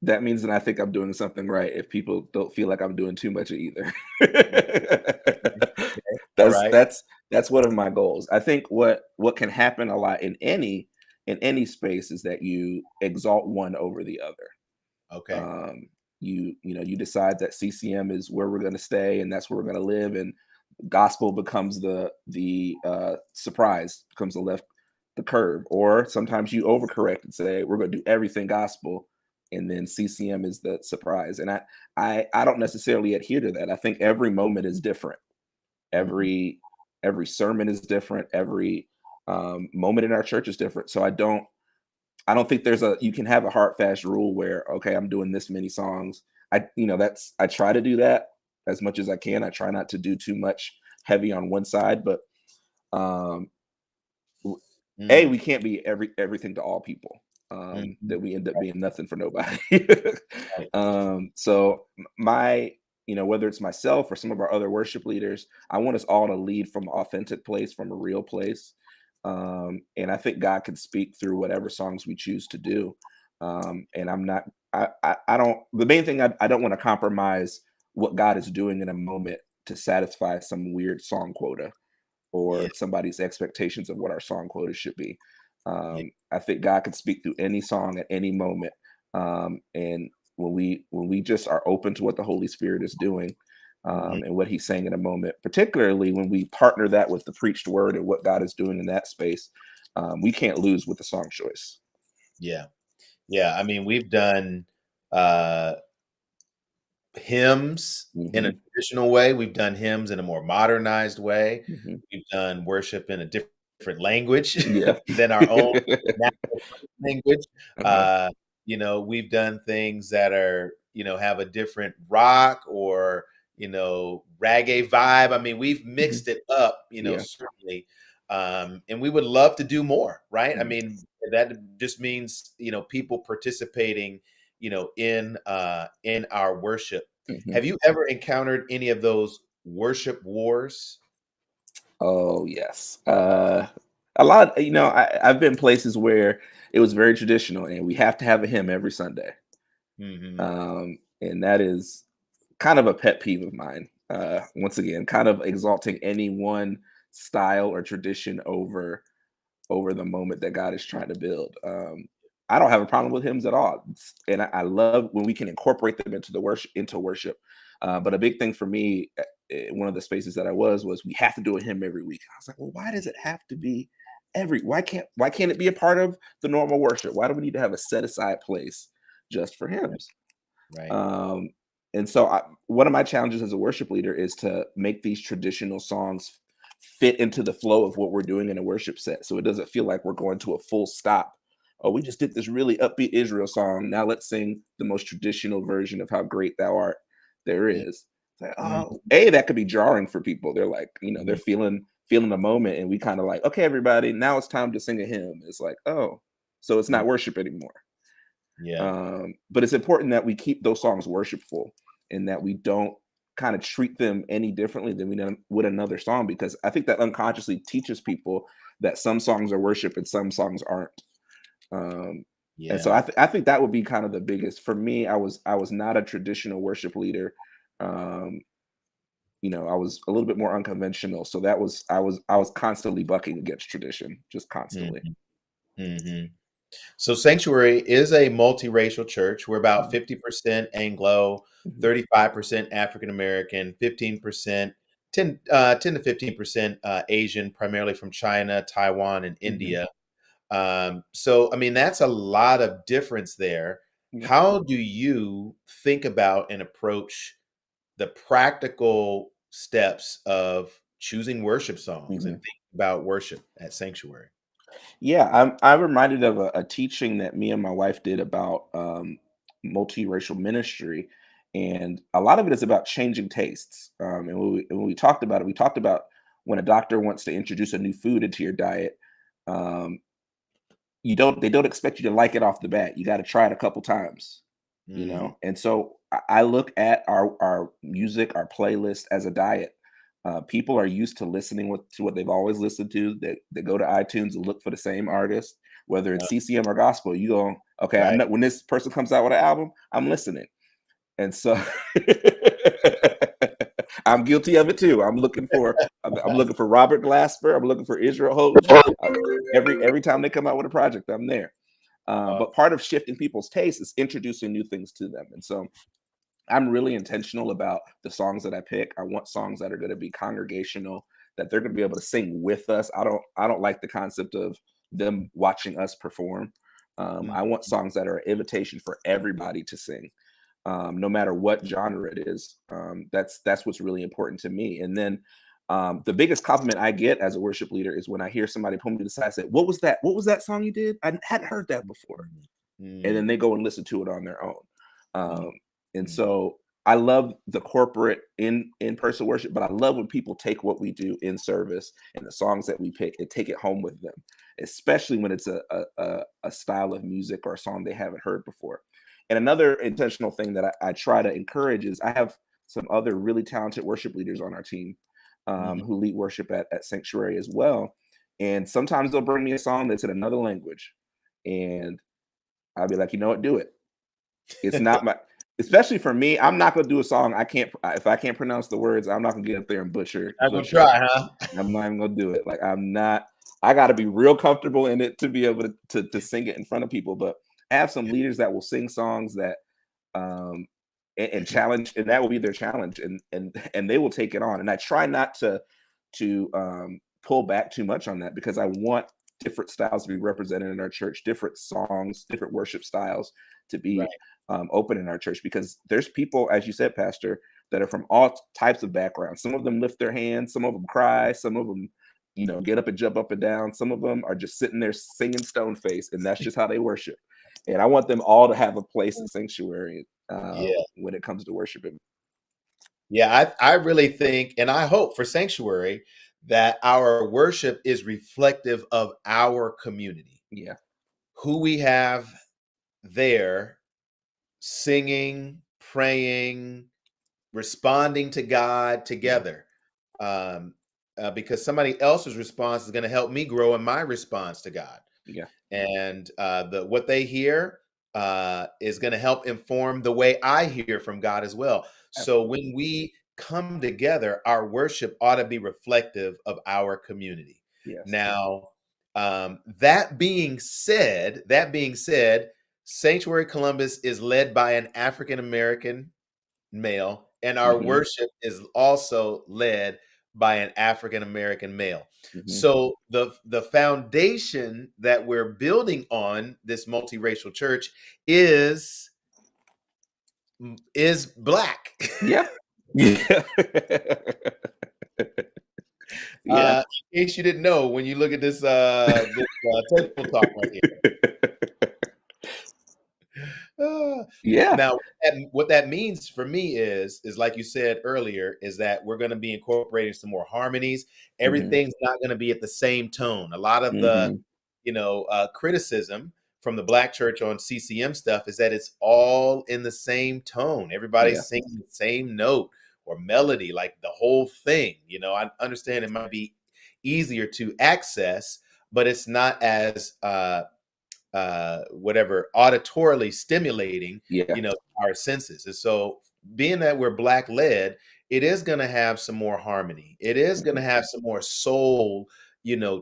Speaker 2: That means that I think I'm doing something right if people don't feel like I'm doing too much of either.
Speaker 1: Okay. All
Speaker 2: That's
Speaker 1: right.
Speaker 2: that's that's one of my goals. I think what can happen a lot in any space is that you exalt one over the other.
Speaker 1: Okay.
Speaker 2: You decide that CCM is where we're going to stay and that's where we're going to live, and gospel becomes the surprise, becomes the curve. Or sometimes you overcorrect and say we're going to do everything gospel, and then CCM is the surprise. And I don't necessarily adhere to that. I think every moment is different.
Speaker 1: Mhm.
Speaker 2: Every sermon is different. Every moment in our church is different. So I don't think you can have a hard fast rule where, okay, I'm doing this many songs. I try to do that as much as I can. I try not to do too much heavy on one side, but um
Speaker 1: Mm.
Speaker 2: we can't be everything to all people.
Speaker 1: Mhm.
Speaker 2: That we end up
Speaker 1: Right,
Speaker 2: being nothing for nobody.
Speaker 1: right.
Speaker 2: So my, whether it's myself or some of our other worship leaders, I want us all to lead from an authentic place, from a real place. And I think God can speak through whatever songs we choose to do. And I'm not, I don't, the main thing I don't want to compromise what God is doing in a moment to satisfy some weird song quota
Speaker 1: Yeah,
Speaker 2: or somebody's expectations of what our song quota should be.
Speaker 1: yeah.
Speaker 2: I think God can speak through any song at any moment, and when we just are open to what the Holy Spirit is doing,
Speaker 1: Mhm.
Speaker 2: and what He's saying in a moment, particularly when we partner that with the preached word and what God is doing in that space, we can't lose with the song choice.
Speaker 1: Yeah. Yeah, I mean, we've done, uh, hymns in a
Speaker 2: Hmm.
Speaker 1: traditional way. We've done hymns in a more modernized way.
Speaker 2: Hmm.
Speaker 1: We've done worship in a different language
Speaker 2: Yeah.
Speaker 1: than our own natural language.
Speaker 2: Uh-huh.
Speaker 1: Uh, we've done things that are, have a different rock or, reggae vibe. I mean, we've
Speaker 2: Hmm.
Speaker 1: mixed it up,
Speaker 2: Yeah.
Speaker 1: certainly. And we would love to do more, right? I
Speaker 2: Mhm.
Speaker 1: mean, that just means, people participating, in our worship.
Speaker 2: Mhm.
Speaker 1: Have you ever encountered any of those worship wars?
Speaker 2: Oh, yes. A lot, I've been places where it was very traditional and we have to have a hymn every Sunday.
Speaker 1: Mhm.
Speaker 2: And that is kind of a pet peeve of mine. Once again, kind of exalting any one style or tradition over the moment that God is trying to build. I don't have a problem with hymns at all, and I love when we can incorporate them into the worship. But a big thing for me, one of the spaces that I was we have to do a hymn every week. I was like, well, why does it have to be why can't it be a part of the normal worship? Why do we need to have a set aside place just for hymns?
Speaker 1: Right.
Speaker 2: Um, and so one of my challenges as a worship leader is to make these traditional songs fit into the flow of what we're doing in a worship set. So it doesn't feel like we're going to a full stop. Oh, we just did this really upbeat Israel song. Now let's sing the most traditional version of How Great Thou Art there
Speaker 1: Mm,
Speaker 2: is. It's like,
Speaker 1: mm,
Speaker 2: oh, that could be jarring for people. They're like, they're
Speaker 1: mm,
Speaker 2: feeling the moment, and we kind of like, okay, everybody, now it's time to sing a hymn. It's like, oh, so it's
Speaker 1: mm.
Speaker 2: not worship anymore.
Speaker 1: Yeah.
Speaker 2: But it's important that we keep those songs worshipful and that we don't kind of treat them any differently than we would another song, because I think that unconsciously teaches people that some songs are worship and some songs aren't. Um, and so
Speaker 1: Yeah.
Speaker 2: I think that would be kind of the biggest for me. I was not a traditional worship leader. Um, I was a little bit more unconventional. So I was constantly bucking against tradition, just constantly.
Speaker 1: Mhm, mhm. So Sanctuary is a multiracial church. We're about
Speaker 2: Mhm,
Speaker 1: 50% Anglo,
Speaker 2: mhm,
Speaker 1: 35% African American, 15%, 10 to 15% Asian, primarily from China, Taiwan, and
Speaker 2: mhm.
Speaker 1: India. So, I mean, that's a lot of difference there.
Speaker 2: Yeah.
Speaker 1: How do you think about and approach the practical steps of choosing worship songs and
Speaker 2: Mhm.
Speaker 1: thinking about worship at Sanctuary?
Speaker 2: Yeah, I'm reminded of a teaching that me and my wife did about multiracial ministry, and a lot of it is about changing tastes. And when we talked about it, we talked about when a doctor wants to introduce a new food into your diet, um, they don't expect you to like it off the bat. You got to try it a couple times,
Speaker 1: Mhm.
Speaker 2: And so I look at our music, our playlist as a diet. People are used to listening to what they've always listened to. They go to iTunes and look for the same artist, whether
Speaker 1: Uh,
Speaker 2: it's CCM or gospel. You go, okay, I'm
Speaker 1: right.
Speaker 2: not when this person comes out with an album, I'm listening. And so I'm guilty of it too. I'm looking for Robert Glasper. I'm looking for Israel Houghton. Every time they come out with a project, I'm there.
Speaker 1: Uh,
Speaker 2: But part of shifting people's taste is introducing new things to them. And so I'm really intentional about the songs that I pick. I want songs that are going to be congregational, that they're going to be able to sing with us. I don't like the concept of them watching us perform.
Speaker 1: mm,
Speaker 2: I want songs that are an invitation for everybody to sing, no matter what genre it is. That's what's really important to me. And then the biggest compliment I get as a worship leader is when I hear somebody pull me to the side and say, "What was that? What was that song you did? I hadn't heard that before."
Speaker 1: mm,
Speaker 2: And then
Speaker 1: mm,
Speaker 2: they go and listen to it on their own.
Speaker 1: mm,
Speaker 2: Um, and
Speaker 1: mm.
Speaker 2: so I love the corporate in-person worship, but I love when people take what we do in service and the songs that we pick and take it home with them, especially when it's a style of music or a song they haven't heard before. And another intentional thing that I try to encourage is I have some other really talented worship leaders on our team,
Speaker 1: Mhm.
Speaker 2: who lead worship at Sanctuary as well. And sometimes they'll bring me a song that's in another language. And I'll be like, you know what, do it. It's not my, especially for me, I'm not gonna do a song if I can't pronounce the words, I'm not gonna get up there and
Speaker 1: Not gonna
Speaker 2: butcher it.
Speaker 1: try, huh?
Speaker 2: I'm not even gonna do it. Like I'm not. I got to be real comfortable in it to be able to sing it in front of people. But I have some leaders that will sing songs that um and challenge, and that will be their challenge, and they will take it on. And I try not to pull back too much on that, because I want different styles to be represented in our church, different songs, different worship styles to
Speaker 1: Right.
Speaker 2: be open in our church, because there's people, as you said, Pastor, that are from all types of backgrounds. Some of them lift their hands, some of them cry, some of them, get up and jump up and down. Some of them are just sitting there singing stone face, and that's just how they worship. And I want them all to have a place at Sanctuary
Speaker 1: Yeah.
Speaker 2: when it comes to worshiping.
Speaker 1: Yeah, I really think and I hope for Sanctuary that our worship is reflective of our community.
Speaker 2: Yeah,
Speaker 1: Who we have there singing, praying, responding to God
Speaker 2: yeah,
Speaker 1: together. Um, because somebody else's response is gonna help me grow in my response to God.
Speaker 2: yeah,
Speaker 1: And what they hear is going to help inform the way I hear from God as well. So
Speaker 2: absolutely.
Speaker 1: when we come together, our worship ought to be reflective of our community.
Speaker 2: Yes.
Speaker 1: Now, That being said, Sanctuary Columbus is led by an African American male, and our
Speaker 2: Mm-hmm.
Speaker 1: worship is also led by an African American male.
Speaker 2: Mm-hmm.
Speaker 1: So the foundation that we're building on this multiracial church is black.
Speaker 2: Yeah. Yeah. Yeah.
Speaker 1: In case you didn't know, when you look at this table talk right here.
Speaker 2: Yeah.
Speaker 1: Now, what that means for me is like you said earlier, is that we're going to be incorporating some more harmonies.
Speaker 2: Mm-hmm.
Speaker 1: Everything's not going to be at the same tone. A lot of the,
Speaker 2: Mm-hmm.
Speaker 1: criticism from the Black church on CCM stuff is that it's all in the same tone.
Speaker 2: Yeah.
Speaker 1: Everybody's singing the same note or melody, like the whole thing. I understand it might be easier to access, but it's not as whatever auditorily stimulating,
Speaker 2: Yeah.
Speaker 1: our senses. And so, being that we're black led, it is going to have some more harmony. It is going to
Speaker 2: Mm-hmm.
Speaker 1: have some more soul,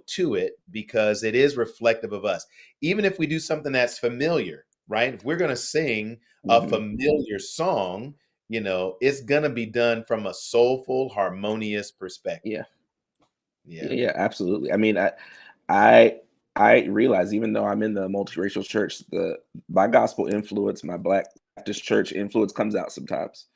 Speaker 1: to it, because it is reflective of us. Even if we do something that's familiar, right? If we're going to sing a
Speaker 2: Mm-hmm.
Speaker 1: familiar song, it's going to be done from a soulful, harmonious perspective.
Speaker 2: Yeah.
Speaker 1: Yeah.
Speaker 2: Yeah. Yeah. Absolutely. I mean, I I realize even though I'm in the multiracial church, my gospel influence, my Black Baptist church influence comes out sometimes.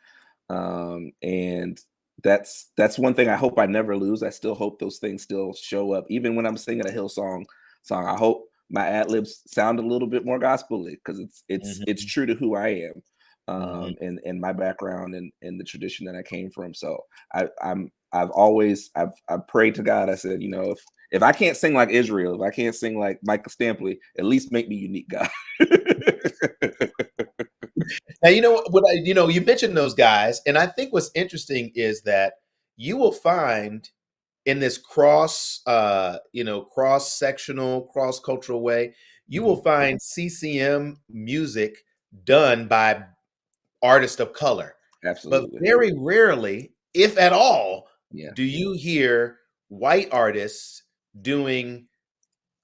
Speaker 2: And that's one thing I hope I never lose. I still hope those things still show up, even when I'm singing a song. I hope my ad libs sound a little bit more gospelly because it's
Speaker 1: Hmm.
Speaker 2: true to who I am,
Speaker 1: Hmm.
Speaker 2: and my background and the tradition that I came from. So I've prayed to God. I said, if I can't sing like Israel, if I can't sing like Micah Stampley, at least make me unique, God.
Speaker 1: Now, you mentioned those guys, and I think what's interesting is that you will find in this cross sectional, cross cultural way, you will
Speaker 2: Mhm.
Speaker 1: find CCM music done by artists of color, but
Speaker 2: Absolutely.
Speaker 1: very rarely, if at all,
Speaker 2: Yeah.
Speaker 1: do you hear white artists doing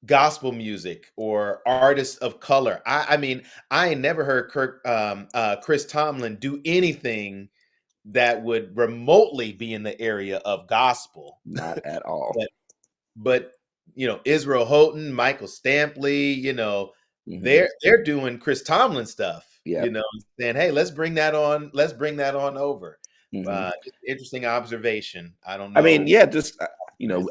Speaker 1: gospel music or artists of color. I mean, I ain't never heard Chris Tomlin do anything that would remotely be in the area of gospel.
Speaker 2: Not at all.
Speaker 1: But but Israel Houghton, Michael Stampley,
Speaker 2: Mhm.
Speaker 1: they're doing Chris Tomlin stuff.
Speaker 2: Yeah.
Speaker 1: Saying, hey, let's bring that on. Let's bring that on over.
Speaker 2: Mhm.
Speaker 1: Just interesting observation. I don't
Speaker 2: I mean,
Speaker 1: know.
Speaker 2: yeah, just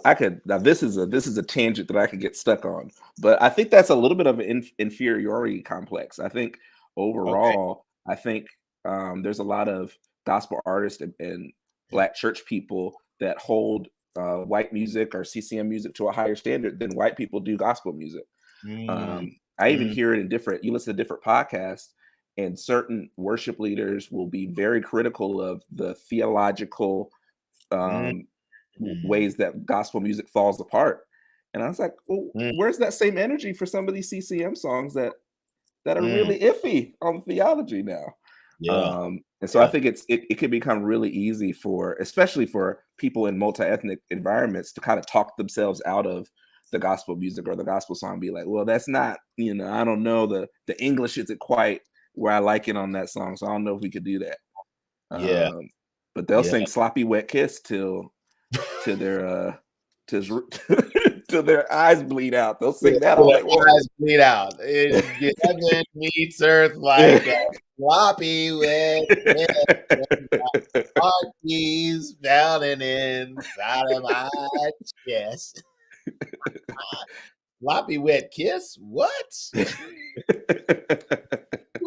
Speaker 2: I could now. This is a tangent that I could get stuck on, but I think that's a little bit of an inferiority complex. I think
Speaker 1: Okay.
Speaker 2: overall, there's a lot of gospel artists and Black church people that hold white music or CCM music to a higher standard than white people do gospel music.
Speaker 1: Mm,
Speaker 2: I even
Speaker 1: mm,
Speaker 2: hear it in you listen to different podcasts, and certain worship leaders will be very critical of the theological
Speaker 1: mm,
Speaker 2: um,
Speaker 1: mm,
Speaker 2: ways that gospel music falls apart. And I was like, well,
Speaker 1: mm.
Speaker 2: where's that same energy for some of these CCM songs that are
Speaker 1: Mm,
Speaker 2: really iffy on theology now?
Speaker 1: yeah,
Speaker 2: And so I
Speaker 1: yeah,
Speaker 2: think it can become really easy especially for people in multi-ethnic environments to kind of talk themselves out of the gospel music or the gospel song, be like, well, that's not, I don't know, the English isn't quite where I like it on that song, so I don't know if we could do that.
Speaker 1: yeah,
Speaker 2: Um, but they'll
Speaker 1: yeah.
Speaker 2: sing sloppy wet kiss till their till till their eyes bleed out. They'll
Speaker 1: Yeah,
Speaker 2: sing that
Speaker 1: till
Speaker 2: all they
Speaker 1: their
Speaker 2: want.
Speaker 1: eyes bleed out. Heaven meets earth like a floppy wet kiss. Heartbeats pounding inside of my chest. Floppy wet kiss? What?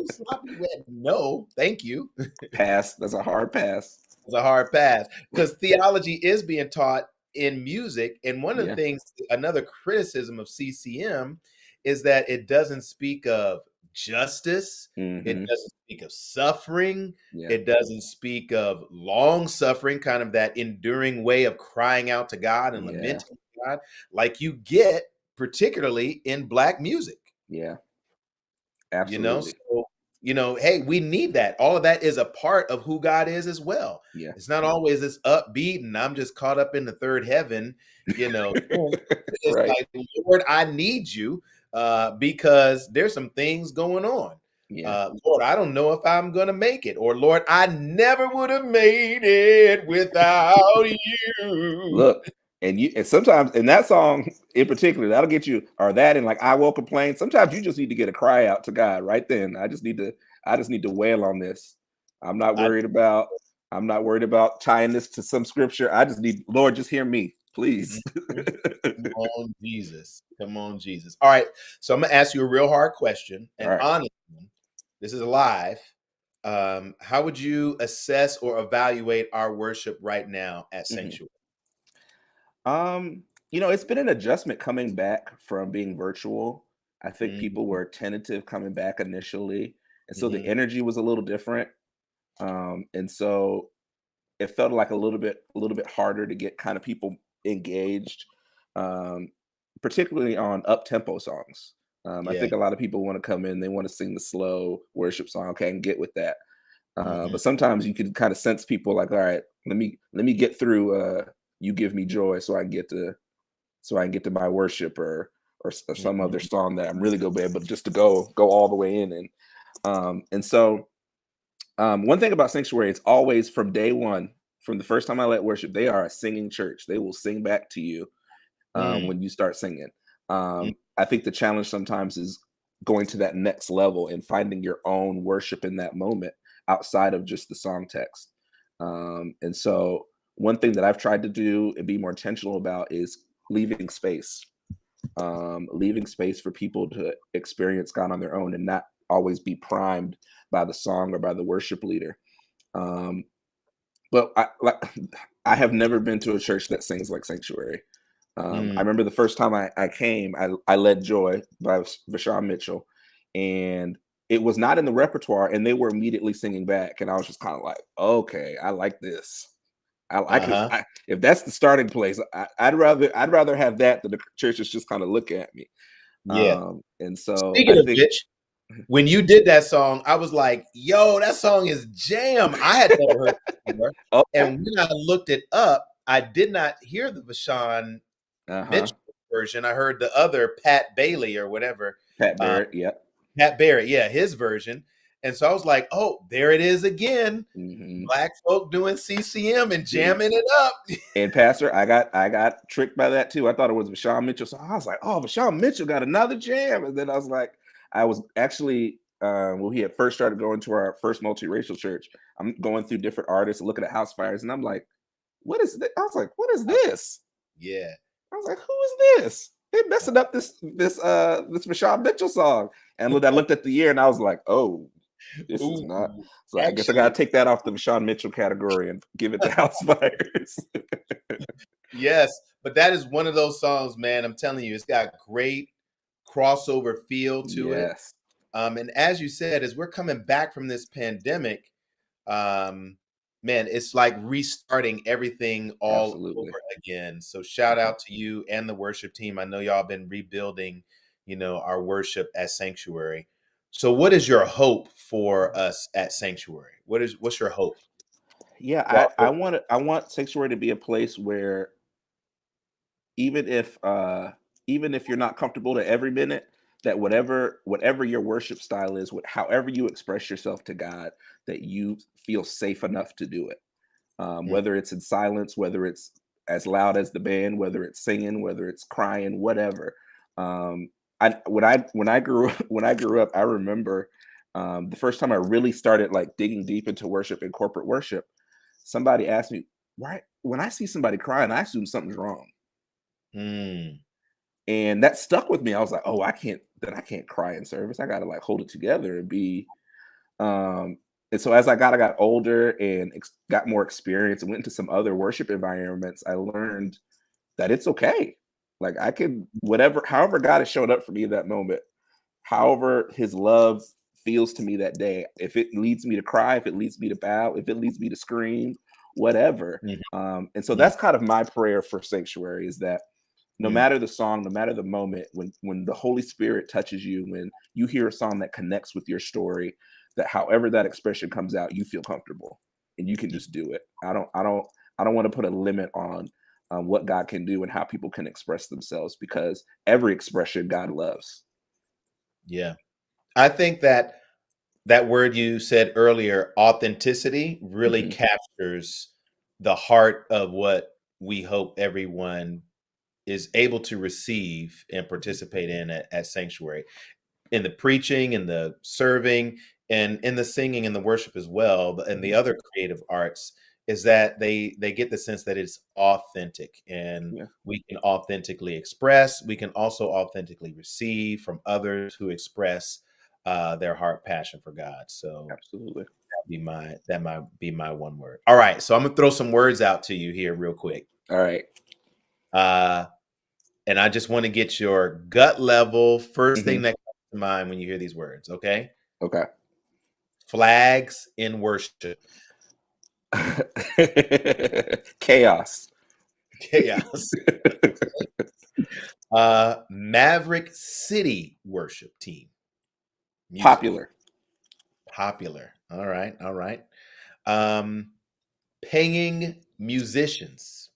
Speaker 1: Sloppy wet? No, thank you.
Speaker 2: Pass. That's a hard pass.
Speaker 1: It's a hard pass because theology is being taught in music. And one of the
Speaker 2: Yeah.
Speaker 1: things, another criticism of CCM is that it doesn't speak of justice, it
Speaker 2: Hmm.
Speaker 1: doesn't speak of suffering,
Speaker 2: Yeah.
Speaker 1: it doesn't speak of long suffering, kind of that enduring way of crying out to God and
Speaker 2: Yeah.
Speaker 1: lamenting to God, like you get particularly in Black music.
Speaker 2: Yeah.
Speaker 1: You know,
Speaker 2: Absolutely.
Speaker 1: so hey, we need that. All of that is a part of who God is as well.
Speaker 2: Yeah.
Speaker 1: It's not always this upbeat and I'm just caught up in the third heaven, It's
Speaker 2: Right.
Speaker 1: like, Lord, I need you because there's some things going on.
Speaker 2: Yeah.
Speaker 1: Lord, I don't know if I'm going to make it. Or, Lord, I never would have made it without you.
Speaker 2: Look, and sometimes in that song in particular, that'll get you, or that and like I Will Complain. Sometimes you just need to get a cry out to God right then. I just need to wail on this. I'm not
Speaker 1: I,
Speaker 2: worried about I'm not worried about tying this to some scripture. I just need, Lord, just hear me, please.
Speaker 1: Mhm. Come on, Jesus. Come on, Jesus. All right. So I'm going to ask you a real hard question.
Speaker 2: All
Speaker 1: And
Speaker 2: right.
Speaker 1: honestly, this is live. How would you assess or evaluate our worship right now at
Speaker 2: Mhm.
Speaker 1: Sanctuary?
Speaker 2: It's been an adjustment coming back from being virtual. I think people
Speaker 1: Mhm,
Speaker 2: were tentative coming back initially, and so the
Speaker 1: mhm,
Speaker 2: energy was a little different. And so it felt like a little bit harder to get kind of people engaged, um, particularly on up tempo songs. I
Speaker 1: yeah.
Speaker 2: think a lot of people want to come in, they want to sing the slow worship song. Okay, and get with that.
Speaker 1: Mhm,
Speaker 2: But sometimes you can kind of sense people like, all right, let me get through. You give me joy, so I can get to my worship or some other
Speaker 1: mhm,
Speaker 2: song that I'm really gonna be able just to go all the way in. And one thing about Sanctuary, it's always from day one, from the first time I led worship, they are a singing church. They will sing back to you
Speaker 1: mm,
Speaker 2: when you start singing.
Speaker 1: mm,
Speaker 2: I think the challenge sometimes is going to that next level and finding your own worship in that moment outside of just the song text. And so, one thing that I've tried to do and be more intentional about is leaving space for people to experience God on their own and not always be primed by the song or by the worship leader. Um, but I have never been to a church that sings like Sanctuary. I
Speaker 1: mm.
Speaker 2: remember the first time I came, I led Joy by Vashon Mitchell, and it was not in the repertoire, and they were immediately singing back, and I was just kind of like, okay, I like this.
Speaker 1: Uh-huh.
Speaker 2: If that's the starting place, I'd rather have that than the churches just kind of look at me.
Speaker 1: Yeah.
Speaker 2: And so I
Speaker 1: Speaking of
Speaker 2: think,
Speaker 1: which, when you did that song, I was like, yo, that song is jam. I had never heard it before.
Speaker 2: okay,
Speaker 1: And when I looked it up, I did not hear the Vashawn
Speaker 2: uh huh,
Speaker 1: Mitchell version. I heard the other Pat Bailey or whatever.
Speaker 2: Pat
Speaker 1: Um,
Speaker 2: Barrett, yep.
Speaker 1: Pat Barrett, yeah, his version. And so I was like, oh, there it is again.
Speaker 2: Hmm.
Speaker 1: Black folk doing CCM and
Speaker 2: See,
Speaker 1: jamming it up.
Speaker 2: and Pastor, I got tricked by that too. I thought it was Vashon Mitchell, so I was like, "Oh, Vashon Mitchell got another jam." And then I was like, I was actually, when we had first started going to our first multiracial church, I'm going through different artists and looking at house fires, and I'm like, "What is this?" I was like, "What is this?"
Speaker 1: Yeah.
Speaker 2: I was like, "Who is this? They're messing up this Vashon Mitchell song." And I looked at the year, and I was like, "Oh, this is not."
Speaker 1: Ooh,
Speaker 2: So I guess I
Speaker 1: actually,
Speaker 2: gotta take that off the Vashon Mitchell category and give it to house fires.
Speaker 1: yes. But that is one of those songs, man. I'm telling you, it's got great crossover feel to it.
Speaker 2: Yes,
Speaker 1: And as you said, as we're coming back from this pandemic, um, man, it's like restarting everything all over
Speaker 2: absolutely.
Speaker 1: again. So shout
Speaker 2: Mhm.
Speaker 1: out to you and the worship team. I know y'all been rebuilding, our worship at Sanctuary. So what is your hope for us at Sanctuary? What's your hope?
Speaker 2: Yeah,
Speaker 1: Well,
Speaker 2: I want Sanctuary to be a place where even if uh even if you're not comfortable to every minute, that whatever your worship style is, however you express yourself to God, that you feel safe enough to do it.
Speaker 1: mm,
Speaker 2: Whether it's in silence, whether it's as loud as the band, whether it's singing, whether it's crying, whatever. Um, when I grew up, I remember the first time I really started like digging deep into worship and corporate worship. Somebody asked me, "Why when I see somebody crying, I assume something's wrong,"
Speaker 1: mm,
Speaker 2: and that stuck with me. I was like, "Oh, I can't cry in service. I got to like hold it together and be." Um, and so as I got older and got more experience and went into some other worship environments, I learned that it's okay. Like I can whatever, however God has showed up for me in that moment, however His love feels to me that day. If it leads me to cry, if it leads me to bow, if it leads me to scream, whatever.
Speaker 1: mhm,
Speaker 2: And so
Speaker 1: mm,
Speaker 2: that's kind of my prayer for Sanctuary is that no
Speaker 1: mm,
Speaker 2: matter the song, no matter the moment, when the Holy Spirit touches you, when you hear a song that connects with your story, that however that expression comes out, you feel comfortable and you can just do it. I don't want to put a limit on what God can do and how people can express themselves, because every expression God loves.
Speaker 1: Yeah. I think that that word you said earlier, authenticity, really
Speaker 2: Hmm.
Speaker 1: captures the heart of what we hope everyone is able to receive and participate in at Sanctuary. In the preaching and the serving and in the singing and the worship as well, and the
Speaker 2: Hmm.
Speaker 1: other creative arts, is that they get the sense that it's authentic, and
Speaker 2: Yeah,
Speaker 1: we can authentically express. We can also authentically receive from others who express their heart passion for God. So
Speaker 2: absolutely.
Speaker 1: that might be my one word. All right, so I'm gonna throw some words out to you here real quick.
Speaker 2: All right.
Speaker 1: Uh, and I just want to get your gut level first
Speaker 2: Hmm.
Speaker 1: thing that comes to mind when you hear these words. Okay.
Speaker 2: Okay.
Speaker 1: Flags in worship.
Speaker 2: Chaos.
Speaker 1: Chaos. Maverick City worship team. Music.
Speaker 2: Popular.
Speaker 1: Popular. All right. All right. Um, paying musicians.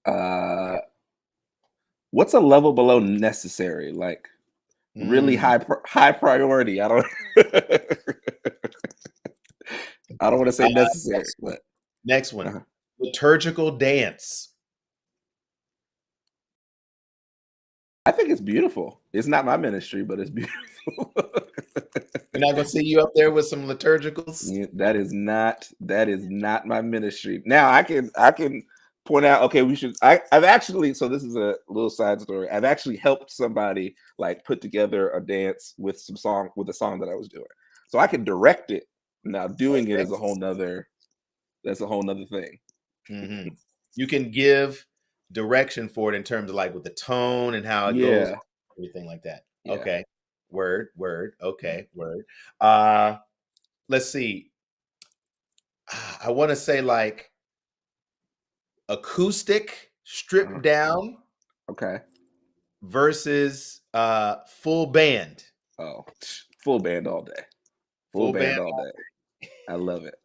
Speaker 2: Uh, what's a level below necessary? Like really
Speaker 1: Mm,
Speaker 2: high priority. I don't I don't want to say
Speaker 1: uh,
Speaker 2: necessary,
Speaker 1: next one.
Speaker 2: but
Speaker 1: Next one.
Speaker 2: uh
Speaker 1: Liturgical dance.
Speaker 2: I think it's beautiful. It's not my ministry, but it's beautiful.
Speaker 1: We're not gonna see you up there with some liturgicals.
Speaker 2: Yeah, that is not my ministry. Now I can point out, okay, I've actually, so this is a little side story. I've actually helped somebody like put together a dance with a song that I was doing. So I can direct it. Now doing it
Speaker 1: Okay.
Speaker 2: is that's a whole nother thing.
Speaker 1: Hmm. You can give direction for it in terms of like with the tone and how it goes,
Speaker 2: Yeah.
Speaker 1: everything like that.
Speaker 2: Yeah.
Speaker 1: Okay. Word, word. Okay, word. Uh, let's see. I want to say like acoustic stripped
Speaker 2: Uh,
Speaker 1: down
Speaker 2: okay.
Speaker 1: versus full band.
Speaker 2: Oh, full band all day. Full
Speaker 1: Full
Speaker 2: band
Speaker 1: band.
Speaker 2: all day. I love it.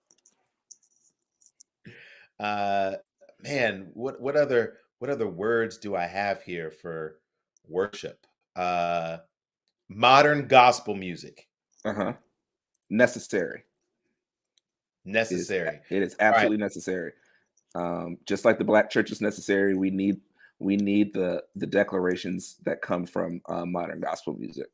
Speaker 1: Uh, man, what other words do I have here for worship? Uh, modern gospel music.
Speaker 2: Uh-huh. Necessary. It is
Speaker 1: Necessary.
Speaker 2: it is
Speaker 1: All right.
Speaker 2: absolutely necessary. Just like the black church is necessary, we need the declarations that come from modern gospel music.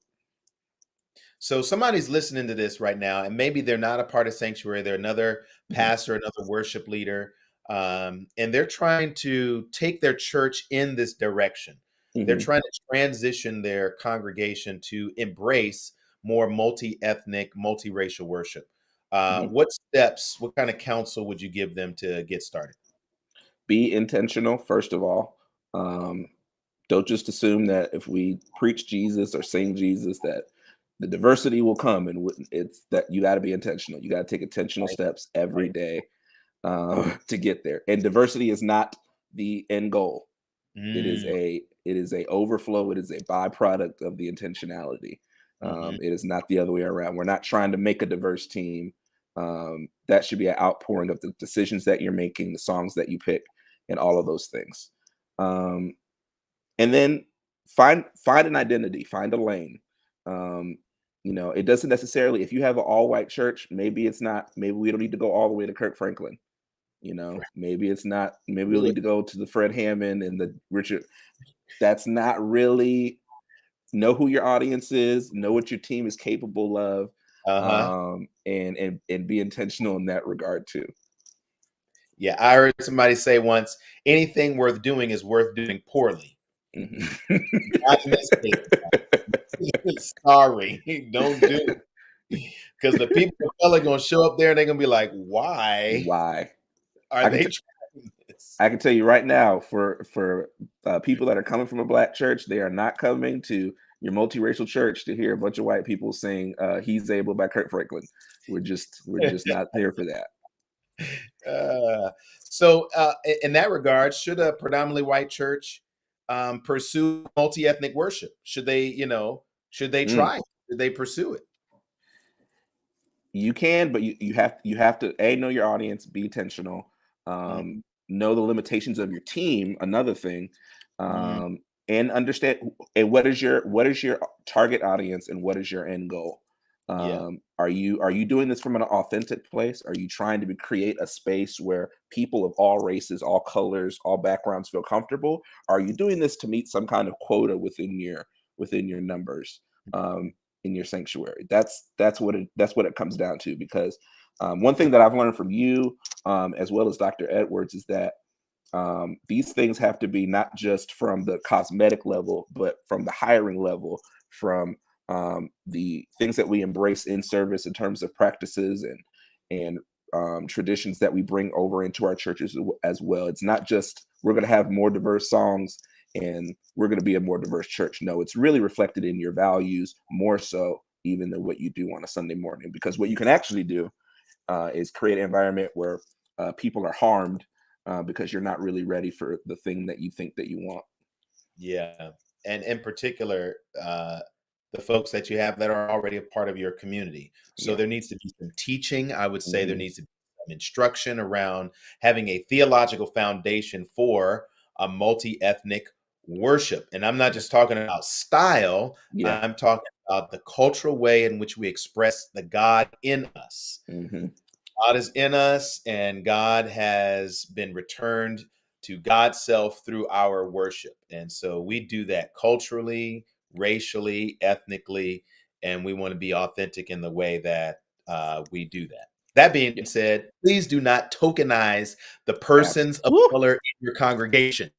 Speaker 1: So somebody's listening to this right now, and maybe they're not a part of Sanctuary. They're another
Speaker 2: Hmm.
Speaker 1: pastor, another worship leader, and they're trying to take their church in this direction. They're
Speaker 2: Hmm.
Speaker 1: trying to transition their congregation to embrace more multi-ethnic, multiracial worship.
Speaker 2: Hmm.
Speaker 1: What steps, what kind of counsel would you give them to get started?
Speaker 2: Be intentional, first of all. Um, don't just assume that if we preach Jesus or sing Jesus that the diversity will come, and it's that you got to be intentional. You got to take intentional
Speaker 1: Right,
Speaker 2: steps every
Speaker 1: right.
Speaker 2: day to get there. And diversity is not the end goal.
Speaker 1: Mm,
Speaker 2: It is a overflow. It is a byproduct of the intentionality.
Speaker 1: mhm,
Speaker 2: It is not the other way around. We're not trying to make a diverse team. That should be an outpouring of the decisions that you're making, the songs that you pick, and all of those things. Um, and then find an identity, find a lane. Um, it doesn't necessarily, if you have an all white church, maybe it's not. Maybe we don't need to go all the way to Kirk Franklin.
Speaker 1: right.
Speaker 2: Maybe it's not. Maybe we'll
Speaker 1: Do
Speaker 2: need
Speaker 1: it.
Speaker 2: to go to the Fred Hammond and the Richard. That's not really, know who your audience is, know what your team is capable of,
Speaker 1: Uh-huh.
Speaker 2: and be intentional in that regard too.
Speaker 1: Yeah, I heard somebody say once, anything worth doing is worth doing poorly.
Speaker 2: Mhm.
Speaker 1: Not in this case. Sorry, don't do it. Because the people are probably gonna show up there and they're gonna be like, why
Speaker 2: Why?
Speaker 1: are
Speaker 2: I can
Speaker 1: they
Speaker 2: t-
Speaker 1: trying this?
Speaker 2: I can tell you right now, for people that are coming from a black church, they are not coming to your multiracial church to hear a bunch of white people sing "He's Able" by Kurt Franklin. We're just not there for that.
Speaker 1: Uh, in that regard, should a predominantly white church pursue multi-ethnic worship? Should they
Speaker 2: Mm.
Speaker 1: try? they pursue it?
Speaker 2: You can, but you have to know your audience, be intentional,
Speaker 1: Mhm,
Speaker 2: know the limitations of your team. Another thing,
Speaker 1: mhm.
Speaker 2: um, and understand and what is your target audience and what is your end goal.
Speaker 1: Yeah,
Speaker 2: Are you doing this from an authentic place? Are you trying to create a space where people of all races, all colors, all backgrounds feel comfortable? Are you doing this to meet some kind of quota within your numbers? In your sanctuary. That's what it comes down to. Because one thing that I've learned from you, as well as Dr. Edwards, is that these things have to be not just from the cosmetic level, but from the hiring level, from the things that we embrace in service in terms of practices and traditions that we bring over into our churches as well. It's not just we're going to have more diverse songs and we're going to be a more diverse church. No, it's really reflected in your values more so even than what you do on a Sunday morning. Because what you can actually do is create an environment where people are harmed because you're not really ready for the thing that you think that you want.
Speaker 1: yeah, and in particular, the folks that you have that are already a part of your community. So
Speaker 2: Yeah.
Speaker 1: there needs to be some teaching. I would say there
Speaker 2: Hmm.
Speaker 1: needs to be some instruction around having a theological foundation for a multi-ethnic worship. And I'm not
Speaker 2: Yeah.
Speaker 1: just talking about style,
Speaker 2: Yeah.
Speaker 1: I'm talking about the cultural way in which we express the God in us.
Speaker 2: Hmm.
Speaker 1: God is in us, and God has been returned to God's self through our worship. And so we do that culturally, racially, ethnically, and we want to be authentic in the way that we do that. That being
Speaker 2: Yeah.
Speaker 1: said, please do not tokenize the persons of
Speaker 2: Woo!
Speaker 1: color in your congregation.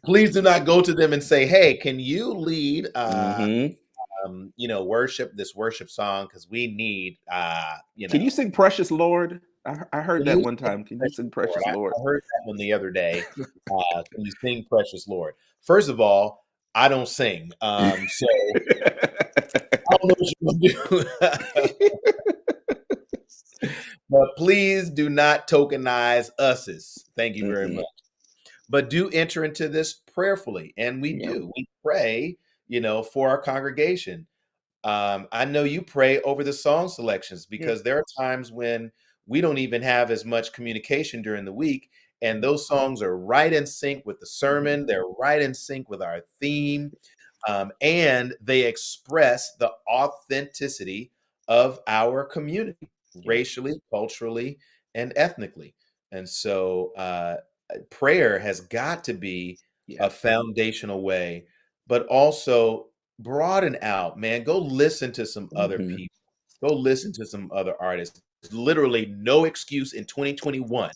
Speaker 1: Please do not go to them and say, "Hey, can you lead
Speaker 2: Hmm.
Speaker 1: worship, this worship song, because we need,
Speaker 2: Can you sing Precious Lord? I heard
Speaker 1: can
Speaker 2: that
Speaker 1: you
Speaker 2: one
Speaker 1: sing
Speaker 2: time. Can you
Speaker 1: Precious
Speaker 2: sing
Speaker 1: Lord?
Speaker 2: Precious Lord?
Speaker 1: I heard that one the other day. Can you sing Precious Lord? First of all, I don't sing, so I don't know what you're gonna do. But please do not tokenize us's. Thank you very
Speaker 2: Mm-mm.
Speaker 1: much. But do enter into this prayerfully, and we
Speaker 2: Yeah.
Speaker 1: do. We pray, for our congregation. I know you pray over the song selections
Speaker 2: Yeah.
Speaker 1: because there are times when we don't even have as much communication during the week, and those songs are right in sync with the sermon. They're right in sync with our theme, and they express the authenticity of our community,
Speaker 2: Yeah.
Speaker 1: racially, culturally, and ethnically. And so, prayer has got to be
Speaker 2: Yeah.
Speaker 1: a foundational way, but also broaden out, man. Go listen to some other
Speaker 2: Hmm.
Speaker 1: people. Go listen to some other artists. There's literally no excuse in 2021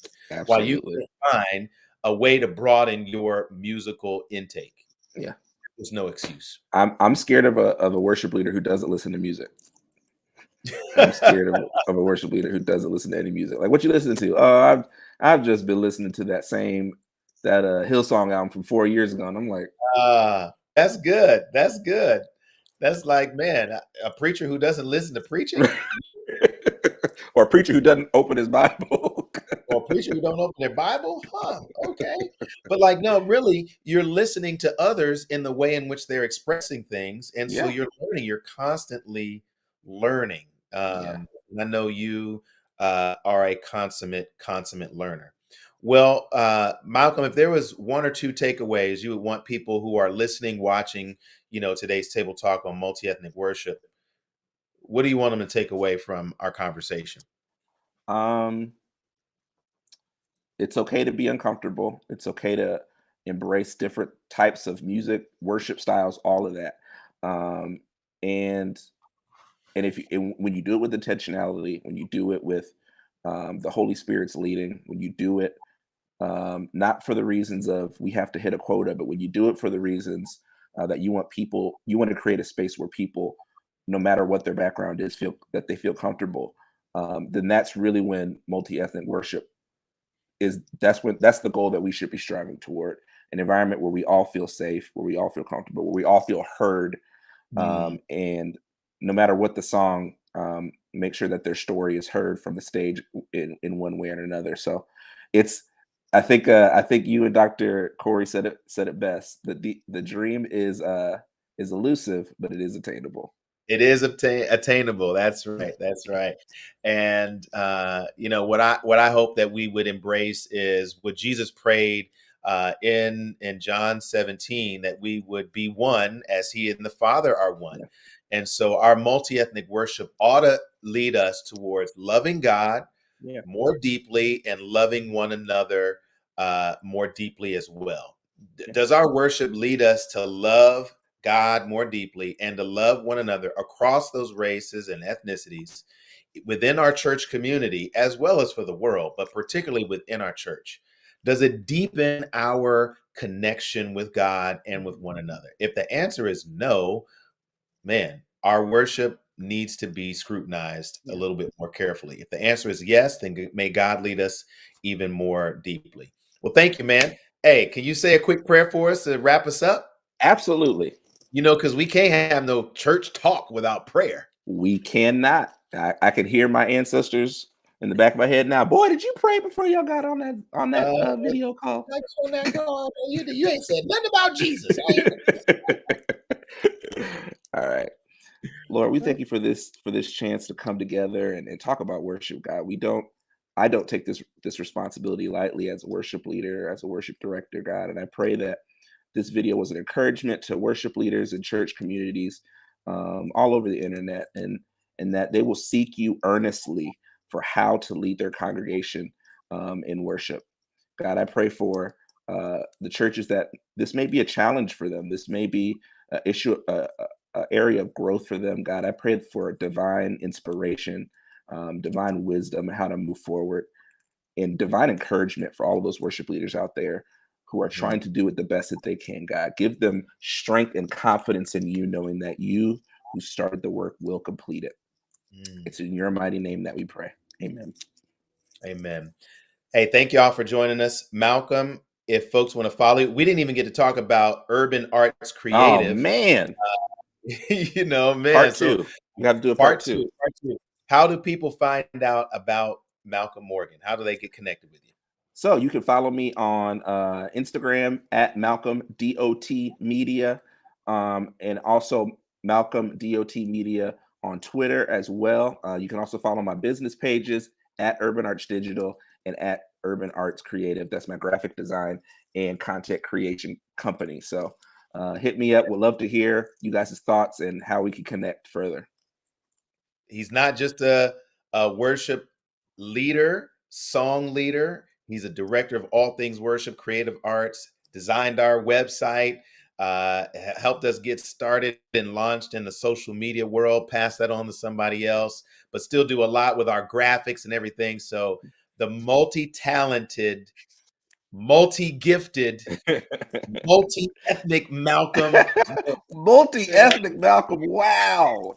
Speaker 1: why you
Speaker 2: Absolutely.
Speaker 1: can't find a way to broaden your musical intake.
Speaker 2: Yeah.
Speaker 1: There's no excuse.
Speaker 2: I'm scared of a worship leader who doesn't listen to music. I'm scared of a worship leader who doesn't listen to any music. Like, what you listening to? Oh, I've just been listening to that Hillsong album from 4 years ago, and I'm like,
Speaker 1: That's good. That's good. That's like, man, a preacher who doesn't listen to preaching?
Speaker 2: or a preacher who doesn't open his Bible.
Speaker 1: Or a preacher who don't open their Bible? Huh, okay. But, like, no, really, you're listening to others in the way in which they're expressing things, and so
Speaker 2: Yeah.
Speaker 1: you're learning, you're constantly learning.
Speaker 2: Yeah.
Speaker 1: And I know you, are a consummate learner. Well, Malcolm, if there was 1 or 2 takeaways you would want people who are listening, watching, today's table talk on multi-ethnic worship, what do you want them to take away from our conversation?
Speaker 2: Um, it's okay to be uncomfortable. It's okay to embrace different types of music, worship styles, all of that. Um, and when you do it with intentionality, when you do it with the Holy Spirit's leading, when you do it not for the reasons of we have to hit a quota, but when you do it for the reasons that you want to create a space where people, no matter what their background is, feel that they feel comfortable. Then that's really when multi-ethnic worship that's the goal that we should be striving toward. An environment where we all feel safe, where we all feel comfortable, where we all feel heard,
Speaker 1: Mm.
Speaker 2: and no matter what the song, make sure that their story is heard from the stage in one way or another. So it's I think you and Dr. Corey said it best. The dream is is elusive, but it is attainable.
Speaker 1: It is attainable. That's right. That's right. And what I hope that we would embrace is what Jesus prayed in John 17, that we would be one as He and the Father are one.
Speaker 2: Yeah.
Speaker 1: And so our multi-ethnic worship ought to lead us towards loving God
Speaker 2: Yeah.
Speaker 1: more deeply and loving one another more deeply as well.
Speaker 2: Yeah.
Speaker 1: Does our worship lead us to love God more deeply and to love one another across those races and ethnicities within our church community, as well as for the world, but particularly within our church? Does it deepen our connection with God and with one another? If the answer is no, man, our worship needs to be scrutinized a
Speaker 2: Yeah.
Speaker 1: little bit more carefully. If the answer is yes, then may God lead us even more deeply. Well, thank you, man. Hey, can you say a quick prayer for us to wrap us up?
Speaker 2: Absolutely.
Speaker 1: Because we can't have no church talk without prayer.
Speaker 2: We cannot. I can hear my ancestors in the back of my head now. Boy, did you pray before y'all got on that
Speaker 1: Uh,
Speaker 2: video call?
Speaker 1: you ain't said nothing about Jesus.
Speaker 2: All right. Lord, we thank you for this chance to come together and talk about worship, God. I don't take this responsibility lightly as a worship leader, as a worship director, God. And I pray that this video was an encouragement to worship leaders and church communities all over the internet, and that they will seek you earnestly for how to lead their congregation in worship. God, I pray for the churches that this may be a challenge for them. This may be an issue, area of growth for them. God, I pray for divine inspiration, divine wisdom, how to move forward, and divine encouragement for all of those worship leaders out there who are
Speaker 1: Mhm.
Speaker 2: trying to do it the best that they can. God, give them strength and confidence in you, knowing that you who started the work will complete it.
Speaker 1: Mm,
Speaker 2: It's in your mighty name that we pray. Amen.
Speaker 1: amen. Hey, thank y'all for joining us. Malcolm, if folks want to follow you, we didn't even get to talk about Urban Arts
Speaker 2: Oh
Speaker 1: Creative.
Speaker 2: man.
Speaker 1: Man.
Speaker 2: Part
Speaker 1: So
Speaker 2: two. We have to do a
Speaker 1: part
Speaker 2: part
Speaker 1: two,
Speaker 2: two.
Speaker 1: part two. How do people find out about Malcolm Morgan? How do they get connected with you?
Speaker 2: So you can follow me on Instagram at Malcolm DOT Media, and also Malcolm DOT Media on Twitter as well. You can also follow my business pages at Urban Arts Digital and at Urban Arts Creative. That's my graphic design and content creation company. So hit me up. Would love to hear you guys' thoughts and how we can connect further.
Speaker 1: He's not just a worship leader, song leader. He's a director of all things worship, creative arts, designed our website, helped us get started and launched in the social media world, pass that on to somebody else, but still do a lot with our graphics and everything. So the multi-talented, multi-gifted, multi-ethnic Malcolm.
Speaker 2: Multi-ethnic Malcolm. Wow.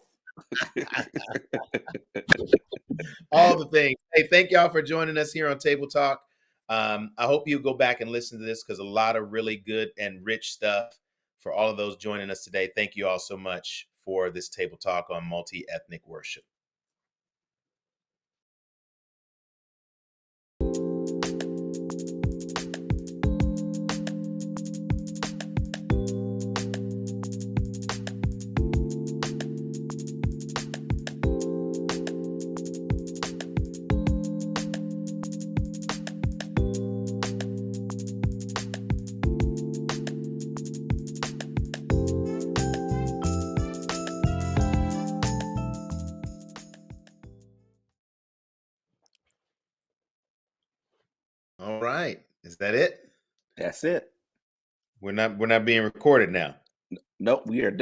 Speaker 1: All the things. Hey, thank y'all for joining us here on Table Talk. I hope you go back and listen to this because a lot of really good and rich stuff for all of those joining us today. Thank you all so much for this Table Talk on multi-ethnic worship. All right. Is that it?
Speaker 2: That's it.
Speaker 1: We're not being recorded now.
Speaker 2: Nope, we are done.